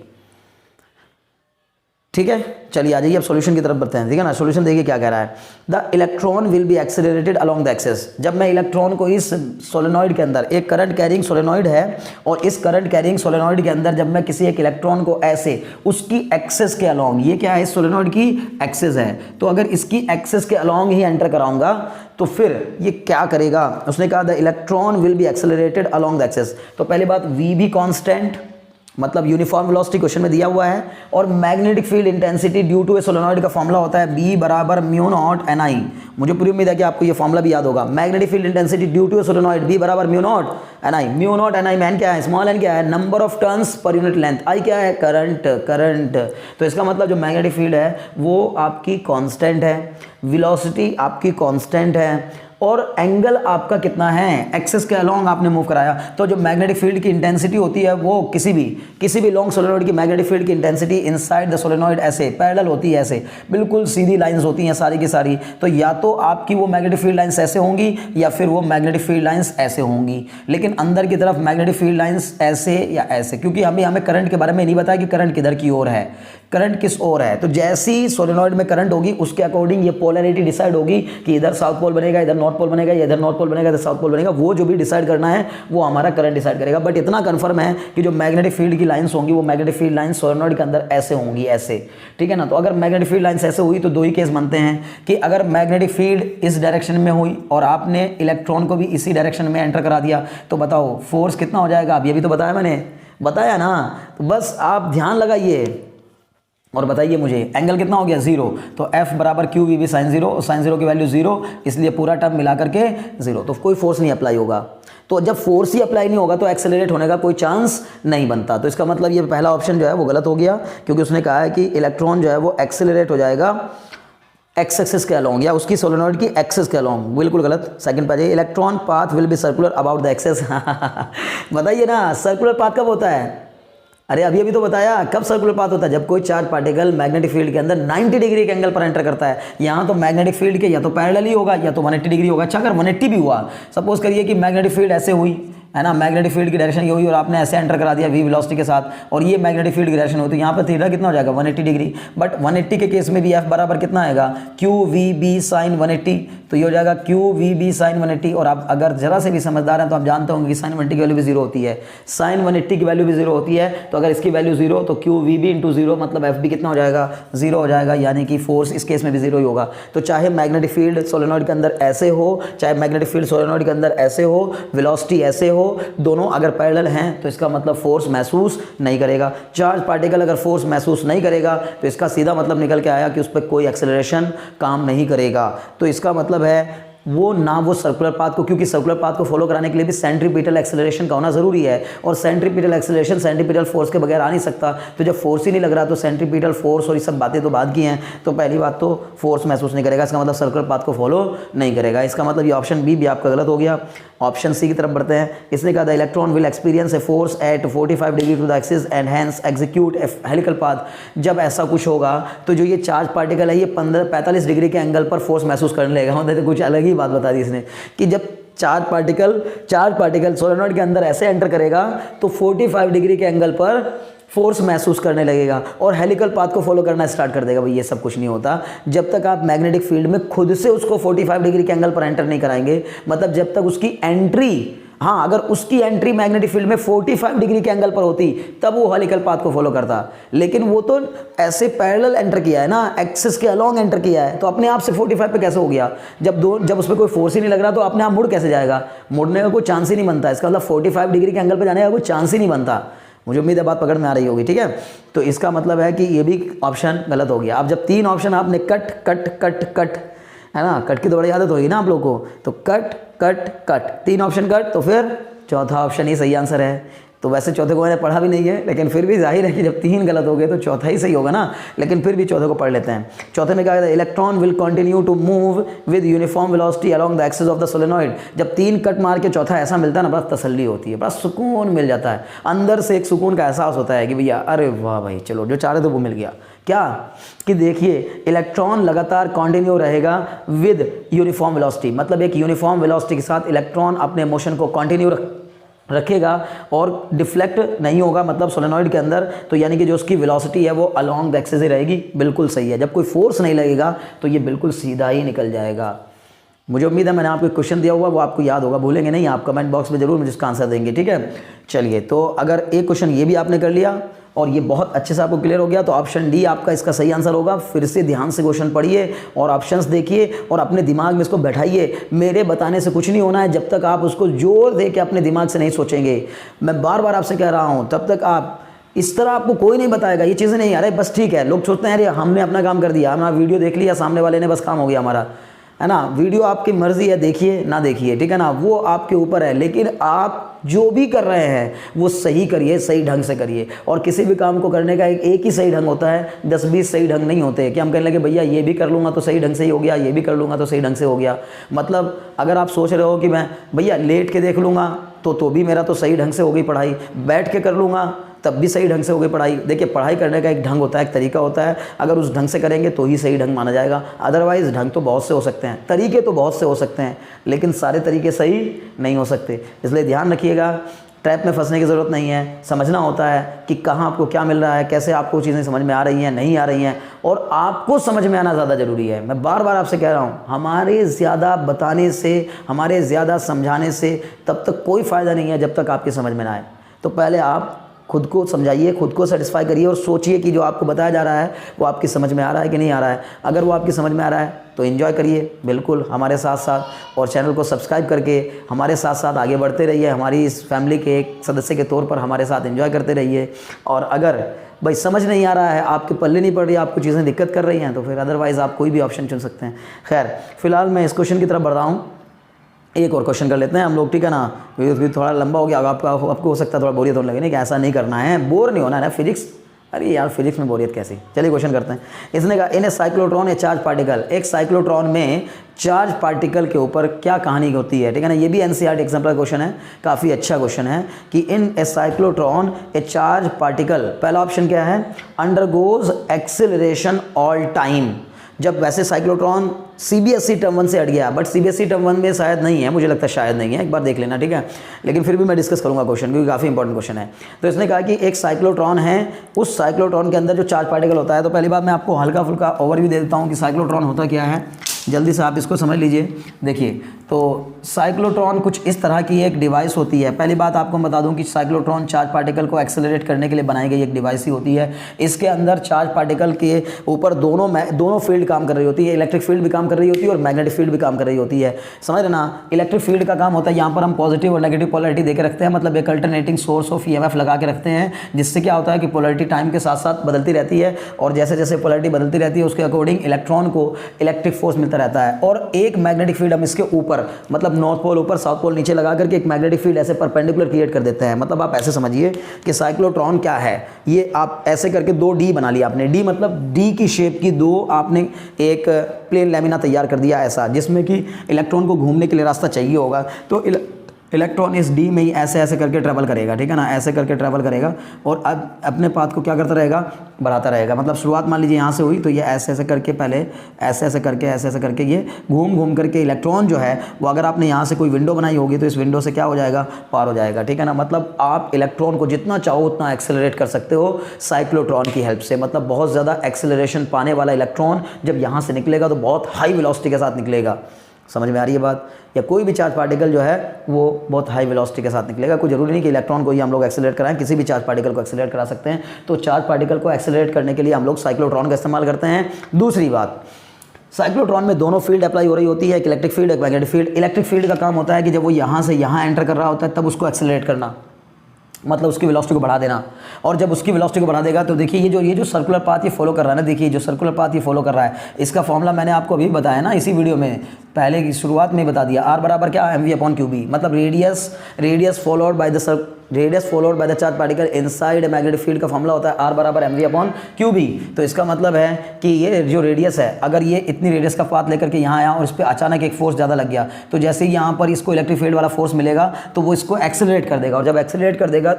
ठीक है। चलिए आ जाइए अब सॉल्यूशन की तरफ बढ़ते हैं, ठीक है ना। सॉल्यूशन देखिए क्या कह रहा है, the electron will be accelerated along the axis. जब मैं इलेक्ट्रॉन को इस सोलेनॉइड के अंदर, एक करंट कैरिंग सोलेनॉइड है और इस करंट कैरिंग सोलेनॉइड के अंदर जब मैं किसी एक इलेक्ट्रॉन को ऐसे उसकी एक्सिस के अलोंग, ये क्या है, सोलेनॉइड की एक्सिस है, तो अगर इसकी एक्सिस के अलोंग ही एंटर कराऊंगा तो फिर ये क्या करेगा। उसने कहा the electron will be accelerated along the axis. तो पहली बात v भी कांस्टेंट, मतलब यूनिफॉर्म वेलोसिटी क्वेश्चन में दिया हुआ है, और magnetic field intensity due to a solenoid का फॉर्मूला होता है B बराबर म्यू नॉट एन आई। मुझे पूरी उम्मीद है कि आपको ये फॉर्मूला भी याद होगा। Magnetic field intensity due to a solenoid B बराबर mu naught n i. Mu naught n i में क्या है, स्मॉल एन क्या है, number of turns per unit length, i क्या है, करंट। तो इसका मतलब जो मैग्नेटिक फील्ड है वो आपकी कांस्टेंट है, वेलोसिटी आपकी कांस्टेंट है, और एंगल आपका कितना है, एक्सिस के अलोंग आपने मूव कराया। तो जो मैग्नेटिक फील्ड की इंटेंसिटी होती है वो किसी भी लॉन्ग सोलेनॉइड की मैग्नेटिक फील्ड की इंटेंसिटी इनसाइड द सोलेनॉइड ऐसे पैरेलल होती है, ऐसे बिल्कुल सीधी लाइंस होती हैं सारी की सारी। तो या तो आपकी वो मैग्नेटिक फील्ड लाइंस ऐसे होंगी या फिर वो मैग्नेटिक फील्ड लाइंस ऐसे होंगी, लेकिन अंदर की तरफ मैग्नेटिक फील्ड लाइंस ऐसे या ऐसे, क्योंकि हमें करंट के बारे में नहीं बताया कि करंट किधर की ओर है, करंट किस ओर है। तो जैसी सोलेनॉइड में करंट होगी उसके अकॉर्डिंग ये पोलैरिटी डिसाइड होगी कि इधर साउथ पोल बनेगा, इधर नॉर्थ पोल बनेगा, इधर नॉर्थ पोल बनेगा, इधर साउथ पोल बनेगा। वो जो भी डिसाइड करना है वो हमारा करंट डिसाइड करेगा। बट इतना कंफर्म है कि जो मैग्नेटिक फील्ड की लाइंस होंगी वो मैग्नेटिक फील्ड लाइंस सोलेनॉइड के अंदर ऐसे होंगी, ऐसे, ठीक है ना। तो अगर मैग्नेटिक फील्ड लाइंस ऐसे हुई तो दो ही केस बनते हैं कि अगर मैग्नेटिक फील्ड इस डायरेक्शन में हुई और आपने इलेक्ट्रॉन को भी इसी डायरेक्शन में एंटर करा दिया, तो बताओ फोर्स कितना हो जाएगा। अब ये भी तो बताया मैंने, बताया ना। तो बस आप ध्यान लगाइए और बताइए मुझे एंगल कितना हो गया, 0। तो F बराबर क्यू वी बी साइन 0, और साइन 0 की वैल्यू 0, इसलिए पूरा टर्म मिला करके 0। तो कोई फोर्स नहीं अप्लाई होगा। तो जब फोर्स ही अप्लाई नहीं होगा तो एक्सेलरेट होने का कोई चांस नहीं बनता। तो इसका मतलब ये पहला ऑप्शन जो है वो गलत हो गया, क्योंकि उसने कहा है कि इलेक्ट्रॉन जो है वो एक्सेलरेट हो जाएगा एक्स एक्सिस के अलोंग या उसकी सोलेनॉइड की एक्सिस के अलोंग। बिल्कुल गलत। सेकंड पे electron path will be circular about the axis. बताइए ना, सर्कुलर पाथ कब होता है? अरे अभी तो बताया कब सर्कुलर पाथ होता है, जब कोई चार्ज पार्टिकल मैग्नेटिक फील्ड के अंदर 90 डिग्री के एंगल पर एंटर करता है। यहाँ तो मैग्नेटिक फील्ड के या तो पैरेलल ही होगा या तो 180 डिग्री होगा। अच्छा, अगर 180 भी हुआ, सपोज करिए कि मैग्नेटिक फील्ड ऐसे हुई है ना, मैग्नेटिक फील्ड की डायरेक्शन ये हुई और आपने ऐसे एंटर करा दिया v वेलोसिटी के साथ, और ये मैग्नेटिक फील्ड की डायरेक्शन हुई, तो यहाँ पर थीटा कितना हो जाएगा, 180 डिग्री। बट 180 के केस में भी f बराबर कितना आएगा, क्यू वी बी साइन 180। तो ये हो जाएगा क्यू वी बी साइन 180। और आप अगर जरा से भी समझदार हैं तो आप जानते होंगे कि साइन 180 की वैल्यू भी 0 होती है, साइन 180 की वैल्यू भी 0 होती है। तो अगर इसकी वैल्यू 0 तो क्यू वी बी इंटू 0 मतलब एफ बी कितना हो जाएगा, 0 हो जाएगा, यानी कि फोर्स इस केस में भी 0 ही होगा। तो चाहे मैग्नेटिक फील्ड सोलेनॉइड के अंदर ऐसे हो, चाहे मैग्नेटिक फील्ड सोलेनॉइड के अंदर ऐसे हो, वेलोसिटी ऐसे हो, दोनों अगर पैरेलल हैं तो इसका मतलब फोर्स महसूस नहीं करेगा। चार्ज पार्टिकल अगर फोर्स महसूस नहीं करेगा तो इसका सीधा मतलब निकल के आया कि उस पर कोई एक्सेलरेशन काम नहीं करेगा। तो इसका मतलब है वो ना वो सर्कुलर पाथ को, क्योंकि सर्कुलर पाथ को फॉलो कराने के लिए भी सेंट्रीपिटल एक्सेलरेशन का होना जरूरी है, और सेंट्रीपिटल एक्सेलरेशन सेंट्रीपिटल फोर्स के बगैर आ नहीं सकता। तो जब फोर्स ही नहीं लग रहा तो सेंट्रीपिटल फोर्स और ये सब बातें तो बाद की हैं, तो पहली बात तो फोर्स महसूस नहीं करेगा, इसका मतलब सर्कुलर पाथ को फॉलो नहीं करेगा। इसका मतलब ये ऑप्शन बी भी आपका गलत हो गया। ऑप्शन सी की तरफ बढ़ते हैं। इसने कहा the electron will experience a force at 45 degree to the axis and hence execute a helical path. जब ऐसा कुछ होगा तो जो ये चार्ज पार्टिकल है ये 45 डिग्री के एंगल पर फोर्स महसूस करने लगेगा। मतलब तो कुछ अलग ही बात बता दी इसने कि जब चार्ज पार्टिकल सोलेनॉइड के अंदर ऐसे एंटर करेगा तो 45 डिग्री के एंगल पर फोर्स महसूस करने लगेगा और हेलिकल पाथ को फॉलो करना स्टार्ट कर देगा। भाई ये सब कुछ नहीं होता जब तक आप मैग्नेटिक फील्ड में खुद से उसको 45 डिग्री के एंगल पर एंटर नहीं कराएंगे। मतलब जब तक उसकी एंट्री, हाँ अगर उसकी एंट्री मैग्नेटिक फील्ड में 45 डिग्री के एंगल पर होती तब वो हेलिकल पाथ को फॉलो करता, लेकिन वो तो ऐसे पैरेलल एंटर किया है ना, एक्सिस के अलोंग एंटर किया है, तो अपने आप से 45 पे कैसे हो गया? जब उस पर कोई फोर्स ही नहीं लग रहा तो अपने आप मुड़ कैसे जाएगा? मुड़ने का कोई चांस ही नहीं बनता। इसका मतलब 45 डिग्री के एंगल पर जाने का कोई चांस ही नहीं बनता। मुझे उम्मीद है बात पकड़ में आ रही होगी, ठीक है। तो इसका मतलब है कि ये भी ऑप्शन गलत हो गया। अब जब 3 ऑप्शन आपने कट है ना, कट की तो बड़ी आदत होगी ना आप लोगों को, तो कट 3 ऑप्शन कट, तो फिर चौथा ऑप्शन ही सही आंसर है। तो वैसे चौथे को मैंने पढ़ा भी नहीं है, लेकिन फिर भी जाहिर है कि जब 3 गलत हो गए तो चौथा ही सही होगा ना, लेकिन फिर भी चौथे को पढ़ लेते हैं। चौथे में क्या कहता है, electron will continue to move with uniform velocity along the axis of the solenoid. जब 3 कट मार के चौथा ऐसा मिलता है ना, बस तसल्ली होती है, बस सुकून मिल जाता है, अंदर से एक सुकून का एहसास होता है कि भैया अरे वाह भाई चलो जो चाह रहे थे वो मिल गया। क्या कि देखिए इलेक्ट्रॉन लगातार कंटिन्यू रहेगा विद यूनिफॉर्म वेलोसिटी, मतलब एक यूनिफॉर्म वेलोसिटी के साथ इलेक्ट्रॉन अपने मोशन को कंटिन्यू रखेगा और डिफ्लेक्ट नहीं होगा, मतलब सोलेनॉइड के अंदर। तो यानी कि जो उसकी वेलोसिटी है वो अलोंग द एक्सिस ही रहेगी। बिल्कुल सही है। जब कोई फोर्स नहीं लगेगा तो ये बिल्कुल सीधा ही निकल जाएगा। मुझे उम्मीद है मैंने आपको क्वेश्चन दिया हुआ वो आपको याद होगा, भूलेंगे नहीं आप। कमेंट बॉक्स में जरूर मुझे इसका आंसर देंगे, ठीक है। चलिए, तो अगर एक क्वेश्चन ये भी आपने कर लिया और ये बहुत अच्छे से आपको क्लियर हो गया तो ऑप्शन डी आपका इसका सही आंसर होगा। फिर से ध्यान से क्वेश्चन पढ़िए और ऑप्शंस देखिए और अपने दिमाग में इसको बैठाइए। मेरे बताने से कुछ नहीं होना है जब तक आप उसको जोर दे के अपने दिमाग से नहीं सोचेंगे। मैं बार बार आपसे कह रहा हूँ, तब तक आप इस तरह आपको कोई नहीं बताएगा, ये चीज़ें नहीं। अरे बस ठीक है, लोग सोचते हैं अरे हमने अपना काम कर दिया, हमारा वीडियो देख लिया सामने वाले ने, बस काम हो गया हमारा, है ना। वीडियो आपकी मर्जी है, देखिए ना देखिए, ठीक है ना, वो आपके ऊपर है। लेकिन आप जो भी कर रहे हैं वो सही करिए, सही ढंग से करिए। और किसी भी काम को करने का एक ही सही ढंग होता है, 10-20 सही ढंग नहीं होते कि हम कहने लगे भैया ये भी कर लूँगा तो सही ढंग से ही हो गया, ये भी कर लूँगा तो सही ढंग से हो गया। मतलब अगर आप सोच रहे हो कि मैं भैया लेट के देख लूँगा तो भी मेरा तो सही ढंग से हो गई पढ़ाई, बैठ के कर लूँगा तब भी सही ढंग से हो गई पढ़ाई। देखिए पढ़ाई करने का एक ढंग होता है, एक तरीका होता है, अगर उस ढंग से करेंगे तो ही सही ढंग माना जाएगा। अदरवाइज़ ढंग तो बहुत से हो सकते हैं, तरीके तो बहुत से हो सकते हैं, लेकिन सारे तरीके सही नहीं हो सकते। इसलिए ध्यान रखिएगा, ट्रैप में फंसने की ज़रूरत नहीं है। समझना होता है कि कहाँ आपको क्या मिल रहा है, कैसे आपको चीज़ें समझ में आ रही हैं, नहीं आ रही हैं, और आपको समझ में आना ज़्यादा ज़रूरी है। मैं बार बार आपसे कह रहा हूँ, हमारे ज़्यादा बताने से, हमारे ज़्यादा समझाने से तब तक कोई फ़ायदा नहीं है जब तक आपकी समझ में ना आए। तो पहले आप खुद को समझाइए, खुद को सेटिस्फाई करिए और सोचिए कि जो आपको बताया जा रहा है वो आपकी समझ में आ रहा है कि नहीं आ रहा है। अगर वो आपकी समझ में आ रहा है तो एंजॉय करिए बिल्कुल हमारे साथ साथ, और चैनल को सब्सक्राइब करके हमारे साथ साथ आगे बढ़ते रहिए। हमारी इस फैमिली के एक सदस्य के तौर पर हमारे साथ एंजॉय करते रहिए। और अगर भाई समझ नहीं आ रहा है, आपके पल्ले नहीं पड़ रही, आपको चीज़ें दिक्कत कर रही हैं, तो फिर अदरवाइज़ आप कोई भी ऑप्शन चुन सकते हैं। खैर फिलहाल मैं इस क्वेश्चन की तरफ बढ़ रहा हूँ, एक और क्वेश्चन कर लेते हैं हम लोग, ठीक है ना। भी थोड़ा लंबा हो गया, आपको हो सकता है थोड़ा बोरियत होने लगे, नहीं कि ऐसा नहीं करना है, बोर नहीं होना है फिजिक्स। अरे यार फिजिक्स में बोरियत कैसी। चलिए क्वेश्चन करते हैं। इसने कहा इन ए साइक्लोट्रॉन ए चार्ज पार्टिकल, एक साइक्लोट्रॉन में चार्ज पार्टिकल के ऊपर क्या कहानी होती है, ठीक है ना। ये भी एनसीईआरटी एग्जाम्पल क्वेश्चन है, काफ़ी अच्छा क्वेश्चन है कि इन ए साइक्लोट्रॉन ए चार्ज पार्टिकल, पहला ऑप्शन क्या है, अंडरगोज एक्सिलरेशन ऑल टाइम। जब वैसे साइक्लोट्रॉन सीबीएसई टर्म 1 से हट गया, बट सीबीएसई टर्म 1 में शायद नहीं है, मुझे लगता है शायद नहीं है, एक बार देख लेना, ठीक है। लेकिन फिर भी मैं डिस्कस करूंगा क्वेश्चन, क्योंकि काफ़ी इंपॉर्टेंट क्वेश्चन है। तो इसने कहा कि एक साइक्लोट्रॉन है, उस साइक्लोट्रॉन के अंदर जो चार्ज पार्टिकल होता है। तो पहली बात मैं आपको हल्का फुल्का ओवरव्यू दे देता हूँ कि साइक्लोट्रॉन होता क्या है, जल्दी से आप इसको समझ लीजिए। देखिए तो साइक्लोट्रॉन कुछ इस तरह की एक डिवाइस होती है। पहली बात आपको बता दूं कि साइक्लोट्रॉन चार्ज पार्टिकल को एक्सेलरेट करने के लिए बनाई गई एक डिवाइस ही होती है। इसके अंदर चार्ज पार्टिकल के ऊपर दोनों फील्ड काम कर रही होती है, इलेक्ट्रिक फील्ड भी काम कर रही होती है और मैग्नेटिक फील्ड भी काम कर रही होती है। समझ रहे ना, इलेक्ट्रिक फील्ड का काम होता है, यहाँ पर हम पॉजिटिव और नेगेटिव पोलैरिटी देकर रखते हैं, मतलब एक अल्टरनेटिंग सोर्स ऑफ ईएमएफ लगा के रखते हैं, जिससे क्या होता है कि पोलैरिटी टाइम के साथ साथ बदलती रहती है, और जैसे जैसे पोलैरिटी बदलती रहती है उसके अकॉर्डिंग इलेक्ट्रॉन को इलेक्ट्रिक फोर्स मिलता रहता है। और एक मैग्नेटिक फील्ड हम इसके ऊपर, मतलब नॉर्थ पोल ऊपर साउथ पोल नीचे लगा करके एक मैग्नेटिक फील्ड ऐसे परपेंडिकुलर क्रिएट कर देते हैं। मतलब आप ऐसे समझिए कि साइक्लोट्रॉन क्या है, ये आप ऐसे करके 2 डी बना लिया आपने, डी मतलब डी की शेप की 2 आपने एक प्लेन लैमिना तैयार कर दिया ऐसा, जिसमें कि इलेक्ट्रॉन को घूमने के लिए रास्ता चाहिए होगा। तो इलेक्ट्रॉन इस डी में ही ऐसे ऐसे करके ट्रैवल करेगा, ठीक है ना, ऐसे करके ट्रैवल करेगा और अब अपने पाथ को क्या करता रहेगा, बढ़ाता रहेगा। मतलब शुरुआत मान लीजिए यहाँ से हुई, तो ये ऐसे ऐसे करके पहले ऐसे ऐसे करके ये घूम करके इलेक्ट्रॉन जो है वो, अगर आपने यहाँ से कोई विंडो बनाई होगी तो इस विंडो से क्या हो जाएगा, पार हो जाएगा, ठीक है ना। मतलब आप इलेक्ट्रॉन को जितना चाहो उतना एक्सेलरेट कर सकते हो साइक्लोट्रॉन की हेल्प से। मतलब बहुत ज़्यादा एक्सेलरेशन पाने वाला इलेक्ट्रॉन जब यहाँ से निकलेगा तो बहुत हाई वेलोसिटी के साथ निकलेगा। समझ में आ रही है बात। या कोई भी चार्ज पार्टिकल जो है वो बहुत हाई वेलोसिटी के साथ निकलेगा। कोई जरूरी नहीं कि इलेक्ट्रॉन को ही हम लोग एक्सेलरेट कराएं, किसी भी चार्ज पार्टिकल को एक्सेलरेट करा सकते हैं। तो चार्ज पार्टिकल को एक्सेलरेट करने के लिए हम लोग साइक्लोट्रॉन का इस्तेमाल करते हैं। दूसरी बात, साइक्लोट्रॉन में दोनों फील्ड अप्लाई हो रही होती है, एक इलेक्ट्रिक फील्ड एक मैग्नेटिक फील्ड। इलेक्ट्रिक फील्ड का काम होता है कि जब वो यहाँ से यहाँ एंटर कर रहा होता है तब उसको एक्सेलरेट करना, मतलब उसकी वेलोसिटी को बढ़ा देना। और जब उसकी वेलोसिटी को बढ़ा देगा तो देखिए ये जो सर्कुलर पाथ ये फॉलो कर रहा है ना, देखिए जो सर्कुलर पाथ ये फॉलो कर रहा है, इसका फॉर्मूला मैंने आपको अभी बताया ना इसी वीडियो में, पहले की शुरुआत में बता दिया। R बराबर क्या, mv/qb, मतलब radius followed by the charge particle inside magnetic field का फॉर्मूला होता है R बराबर mv/qb। तो इसका मतलब है कि ये जो रेडियस है, अगर ये इतनी रेडियस का पाथ लेकर के यहाँ आया और इस पर अचानक एक फोर्स ज़्यादा लग गया, तो जैसे ही यहाँ पर इसको इलेक्ट्रिक फील्ड वाला फोर्स मिलेगा तो वो इसको एक्सेलरेट कर देगा, और जब एक्सेलरेट कर देगा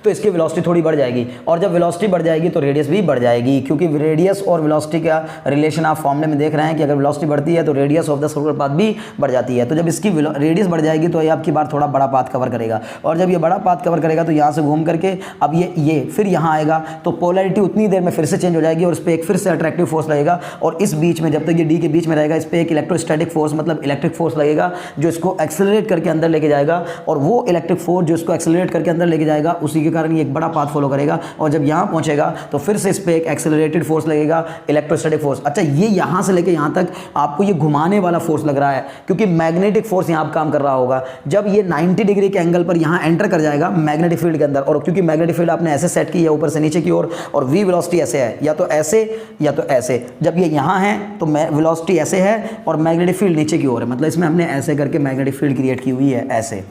तो इसकी वेलोसिटी थोड़ी बढ़ जाएगी, और जब वेलोसिटी बढ़ जाएगी तो रेडियस भी बढ़ जाएगी, क्योंकि रेडियस और वेलोसिटी का रिलेशन आप फॉर्मूले में देख रहे हैं कि अगर वेलोसिटी बढ़ती है तो radius of the circular path भी बढ़ जाती है। तो जब इसकी रेडियस बढ़ जाएगी तो ये आपकी बार थोड़ा बड़ा पाथ कवर करेगा, और जब ये बड़ा पाथ कवर करेगा तो यहाँ से घूम करके अब ये फिर यहाँ आएगा, तो पोलैरिटी उतनी देर में फिर से चेंज हो जाएगी और इस पर एक फिर से अट्रैक्टिव फोर्स लगेगा, और इस बीच में जब तक ये डी के बीच में रहेगा इस पर एक इलेक्ट्रोस्टैटिक फोर्स मतलब इलेक्ट्रिक फोर्स लगेगा जो इसको एक्सेलरेट करके अंदर लेके जाएगा, और वो इलेक्ट्रिक फोर्स जो इसको एक्सेलरेट करके अंदर लेके जाएगा उसी के कारण ये एक बड़ा पाथ फॉलो करेगा और जब यहाँ पहुँचेगा तो फिर से इस पर एक एक्सेलरेटेड फोर्स लगेगा, इलेक्ट्रोस्टैटिक फोर्स। अच्छा, ये यहाँ से लेके यहाँ तक आपको ये घुमाने वाला फोर्स लग रहा है क्योंकि मैग्नेटिक फोर्स यहाँ काम कर रहा होगा। जब ये 90 डिग्री के एंगल पर यहाँ एंटर कर जाएगा मैग्नेटिक फील्ड के अंदर, और क्योंकि मैग्नेटिक फील्ड आपने ऐसे सेट की है ऊपर से नीचे की ओर और v वेलोसिटी ऐसे है, या तो ऐसे या तो ऐसे। जब ये यहाँ है तो वेलोसिटी ऐसे है और मैग्नेटिक फील्ड नीचे की ओर है, मतलब इसमें हमने ऐसे करके मैग्नेटिक फील्ड क्रिएट की हुई है ऐसे।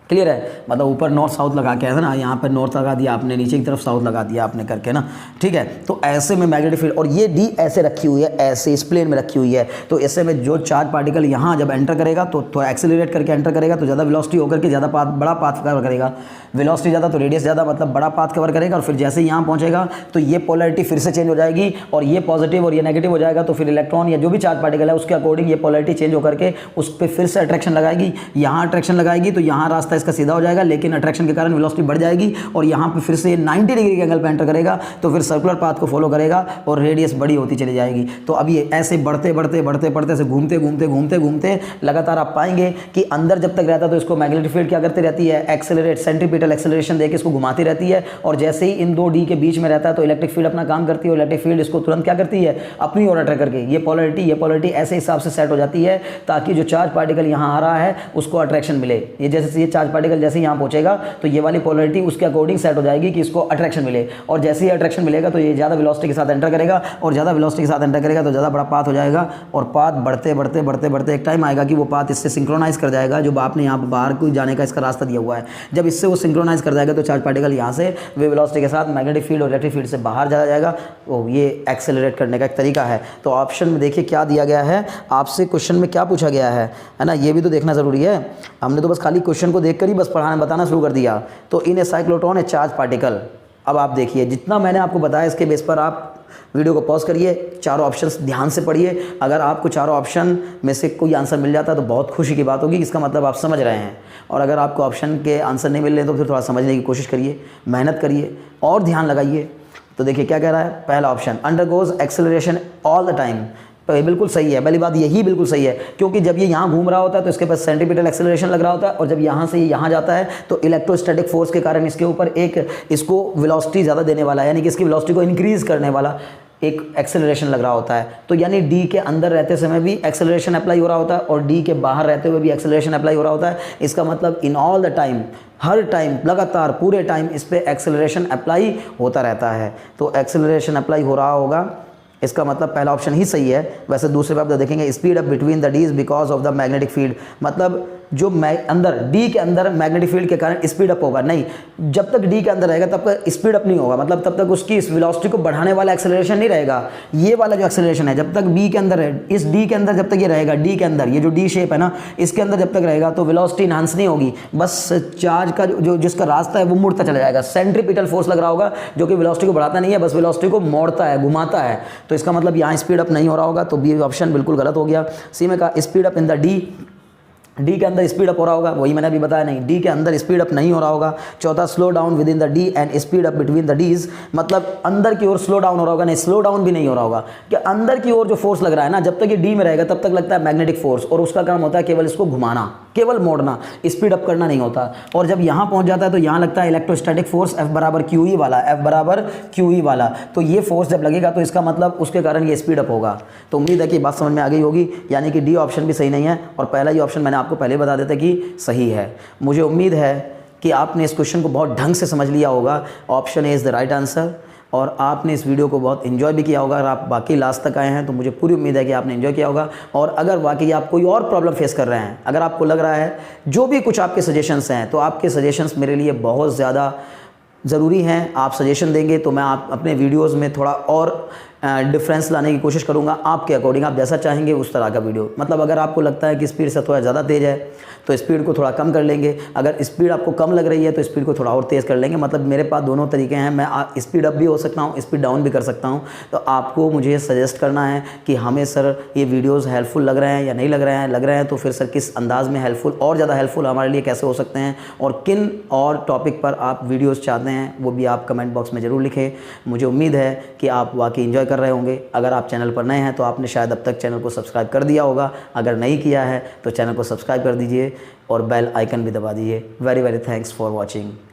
क्लियर है, मतलब ऊपर नॉर्थ साउथ लगा के है ना, यहाँ पर नॉर्थ लगा दिया आपने, नीचे की तरफ साउथ लगा दिया आपने करके ना, ठीक है। तो ऐसे में मैग्नेटिक फील्ड, और ये डी ऐसे रखी हुई है, ऐसे इस प्लेन में रखी हुई है। तो ऐसे में जो चार्ज पार्टिकल यहाँ जब एंटर करेगा तो थोड़ा एक्सेलरेट करके एंटर करेगा तो ज़्यादा वेलोसिटी होकर के ज़्यादा बड़ा पाथ कवर करेगा, वेलोसिटी ज़्यादा तो रेडियस ज़्यादा, मतलब बड़ा पाथ कवर करेगा। और फिर जैसे ही यहाँ पहुँचेगा तो ये पोलैरिटी फिर से चेंज हो जाएगी और ये पॉजिटिव और ये नेगेटिव हो जाएगा। तो फिर इलेक्ट्रॉन या जो भी चार्ज पार्टिकल है उसके अकॉर्डिंग ये पोलैरिटी चेंज होकर के उस पर फिर से अट्रैक्शन लगाएगी, यहाँ अट्रैक्शन लगाएगी तो यहाँ रास्ता इसका सीधा हो जाएगा, लेकिन अट्रैक्शन के कारण वेलोसिटी बढ़ जाएगी और यहाँ पे फिर से 90 डिग्री के एंगल पे एंटर करेगा तो फिर सर्कुलर पाथ को फॉलो करेगा और रेडियस बड़ी होती चली जाएगी। तो अब ये ऐसे बढ़ते बढ़ते बढ़ते बढ़ते ऐसे घूमते घूमते घूमते घूमते लगातार आप पाएंगे कि अंदर जब तक रहता है तो इसको मैग्नेटिक फील्ड क्या करती रहती है, एक्सेलरेट, सेंट्रीपिटल एक्सेलरेशन देके इसको घुमाती रहती है। और जैसे ही इन दो डी के बीच में रहता है तो इलेक्ट्रिक फील्ड अपना काम करती है और इलेक्ट्रिक फील्ड इसको तुरंत क्या करती है, अपनी ओर अट्रैक्ट करके ये पोलैरिटी ऐसे हिसाब से सेट हो जाती है ताकि जो चार्ज पार्टिकल यहाँ आ रहा है उसको अट्रैक्शन मिले। ये जैसे ये चार्ज पार्टिकल जैसे यहाँ पहुंचेगा तो ये वाली पोलैरिटी उसके अकॉर्डिंग सेट हो जाएगी कि इसको अट्रैक्शन मिले, और जैसे ही अट्रैक्शन मिलेगा तो ये ज़्यादा वेलोसिटी के साथ एंटर करेगा और ज़्यादा वेलोसिटी के साथ एंटर करेगा तो ज़्यादा बड़ा पाथ हो जाएगा। और पाथ बढ़ते बढ़ते बढ़ते बढ़ते एक टाइम आएगा कि वो पाथ इससे सिंक्रोनाइज कर जाएगा, जो आपने यहाँ पर बाहर को जाने का इसका रास्ता दिया हुआ है। जब इससे वो सिंक्रोनाइज कर जाएगा तो चार्ज पार्टिकल यहाँ से वे वेलोसिटी के साथ मैग्नेटिक फील्ड और इलेक्ट्रिक फील्ड से बाहर चला जाएगा। तो ये एक्सेलरेट करने का एक तरीका है। तो ऑप्शन में देखिए क्या दिया गया है, आपसे क्वेश्चन में क्या पूछा गया है ना, ये भी तो देखना ज़रूरी है। हमने तो बस खाली क्वेश्चन को देखकर ही बस बताना शुरू कर दिया। तो इन ए साइक्लोट्रॉन ए चार्ज पार्टिकल, अब आप देखिए जितना मैंने आपको बताया इसके बेस पर आप वीडियो को पॉज करिए, चारों ऑप्शंस ध्यान से पढ़िए। अगर आपको चारों ऑप्शन में से कोई आंसर मिल जाता है तो बहुत खुशी की बात होगी, इसका मतलब आप समझ रहे हैं। और अगर आपको ऑप्शन के आंसर नहीं मिल रहे तो फिर थोड़ा समझने की कोशिश करिए, मेहनत करिए और ध्यान लगाइए। तो देखिए क्या कह रहा है, पहला option undergoes acceleration all the time, तो ये बिल्कुल सही है। पहली बात यही बिल्कुल सही है क्योंकि जब ये यहाँ घूम रहा होता है तो इसके पास सेंट्रीपिटल एक्सेलरेशन लग रहा होता है, और जब यहाँ से ये यहाँ जाता है तो इलेक्ट्रोस्टैटिक फोर्स के कारण इसके ऊपर एक इसको वेलोसिटी ज़्यादा देने वाला है, यानी कि इसकी वेलोसिटी को इंक्रीज़ करने वाला एक एक्सेलरेशन लग रहा होता है। तो यानी डी के अंदर रहते समय भी एक्सेलरेशन अप्लाई हो रहा होता है और डी के बाहर रहते हुए भी एक्सेलरेशन अप्लाई हो रहा होता है। इसका मतलब in all the time, her time, लगातार पूरे टाइम इस पर एक्सेलरेशन अप्लाई होता रहता है। तो एक्सेलरेशन अप्लाई हो रहा होगा, इसका मतलब पहला ऑप्शन ही सही है। वैसे दूसरे पे आप देखेंगे speed up between the dees because of the magnetic field, मतलब जो अंदर डी के अंदर मैग्नेटिक फील्ड के कारण स्पीड अप होगा, नहीं, जब तक डी के अंदर रहेगा तब तक स्पीड अप नहीं होगा, मतलब तब तक उसकी इस वेलोसिटी को बढ़ाने वाला एक्सेलरेशन नहीं रहेगा। ये वाला जो एक्सेलरेशन है जब तक बी के अंदर है, इस डी के अंदर जब तक ये रहेगा, डी के अंदर ये जो डी शेप है ना, इसके अंदर जब तक रहेगा तो वेलोसिटी इनहांस नहीं होगी, बस चार्ज का जो जिसका रास्ता है वो मुड़ता चला जाएगा। सेंट्रीपिटल फोर्स लग रहा होगा जो कि वेलोसिटी को बढ़ाता नहीं है, बस वेलोसिटी को मोड़ता है, घुमाता है। तो इसका मतलब यहाँ स्पीड अप नहीं हो रहा होगा, तो बी ऑप्शन बिल्कुल गलत हो गया। सी में कहा speed up in the D के अंदर स्पीड अप हो रहा होगा, वही मैंने अभी बताया, नहीं, डी के अंदर स्पीड अप नहीं हो रहा होगा। चौथा slow down within the D and speed up between the Ds, मतलब अंदर की ओर स्लो डाउन हो रहा होगा, नहीं, स्लो डाउन भी नहीं हो रहा होगा कि अंदर की ओर जो फोर्स लग रहा है ना, जब तक ये डी में रहेगा तब तक लगता है मैग्नेटिक फोर्स, और उसका काम होता है केवल इसको घुमाना, केवल मोड़ना, स्पीड अप करना नहीं होता। और जब यहाँ पहुँच जाता है तो यहाँ लगता है इलेक्ट्रोस्टैटिक फोर्स F बराबर QE वाला, F बराबर QE वाला। तो ये फोर्स जब लगेगा तो इसका मतलब उसके कारण ये स्पीड अप होगा। तो उम्मीद है कि बात समझ में आ गई होगी, यानी कि डी ऑप्शन भी सही नहीं है और पहला ही ऑप्शन मैंने आपको पहले बता देता कि सही है। मुझे उम्मीद है कि आपने इस क्वेश्चन को बहुत ढंग से समझ लिया होगा। Option A is the right answer, और आपने इस वीडियो को बहुत एंजॉय भी किया होगा। अगर आप बाकी लास्ट तक आए हैं तो मुझे पूरी उम्मीद है कि आपने एंजॉय किया होगा। और अगर वाकई आप कोई और प्रॉब्लम फेस कर रहे हैं, अगर आपको लग रहा है जो भी कुछ आपके सजेशंस हैं, तो आपके सजेशंस मेरे लिए बहुत ज़्यादा ज़रूरी हैं। आप सजेशन देंगे तो मैं आप अपने वीडियोज़ में थोड़ा और डिफरेंस लाने की कोशिश करूंगा आपके अकॉर्डिंग, आप जैसा चाहेंगे उस तरह का वीडियो। मतलब अगर आपको लगता है कि स्पीड से थोड़ा ज़्यादा तेज़ है तो स्पीड को थोड़ा कम कर लेंगे, अगर स्पीड आपको कम लग रही है तो स्पीड को थोड़ा और तेज़ कर लेंगे। मतलब मेरे पास दोनों तरीके हैं, मैं स्पीड अप भी हो सकता हूँ, स्पीड डाउन भी कर सकता हूँ। तो आपको मुझे सजेस्ट करना है कि हमें सर ये वीडियोज़ हेल्पफुल लग रहे हैं या नहीं लग रहे हैं, तो फिर सर किस अंदाज़ में हेल्पफुल और ज़्यादा हेल्पफुल हमारे लिए कैसे हो सकते हैं, और किन और टॉपिक पर आप वीडियोज़ चाहते हैं वो भी आप कमेंट बॉक्स में ज़रूर लिखें। मुझे उम्मीद है कि आप वाकई एंजॉय कर रहे होंगे। अगर आप चैनल पर नए हैं तो आपने शायद अब तक चैनल को सब्सक्राइब कर दिया होगा, अगर नहीं किया है तो चैनल को सब्सक्राइब कर दीजिए और बेल आइकन भी दबा दीजिए। Very very thanks for watching.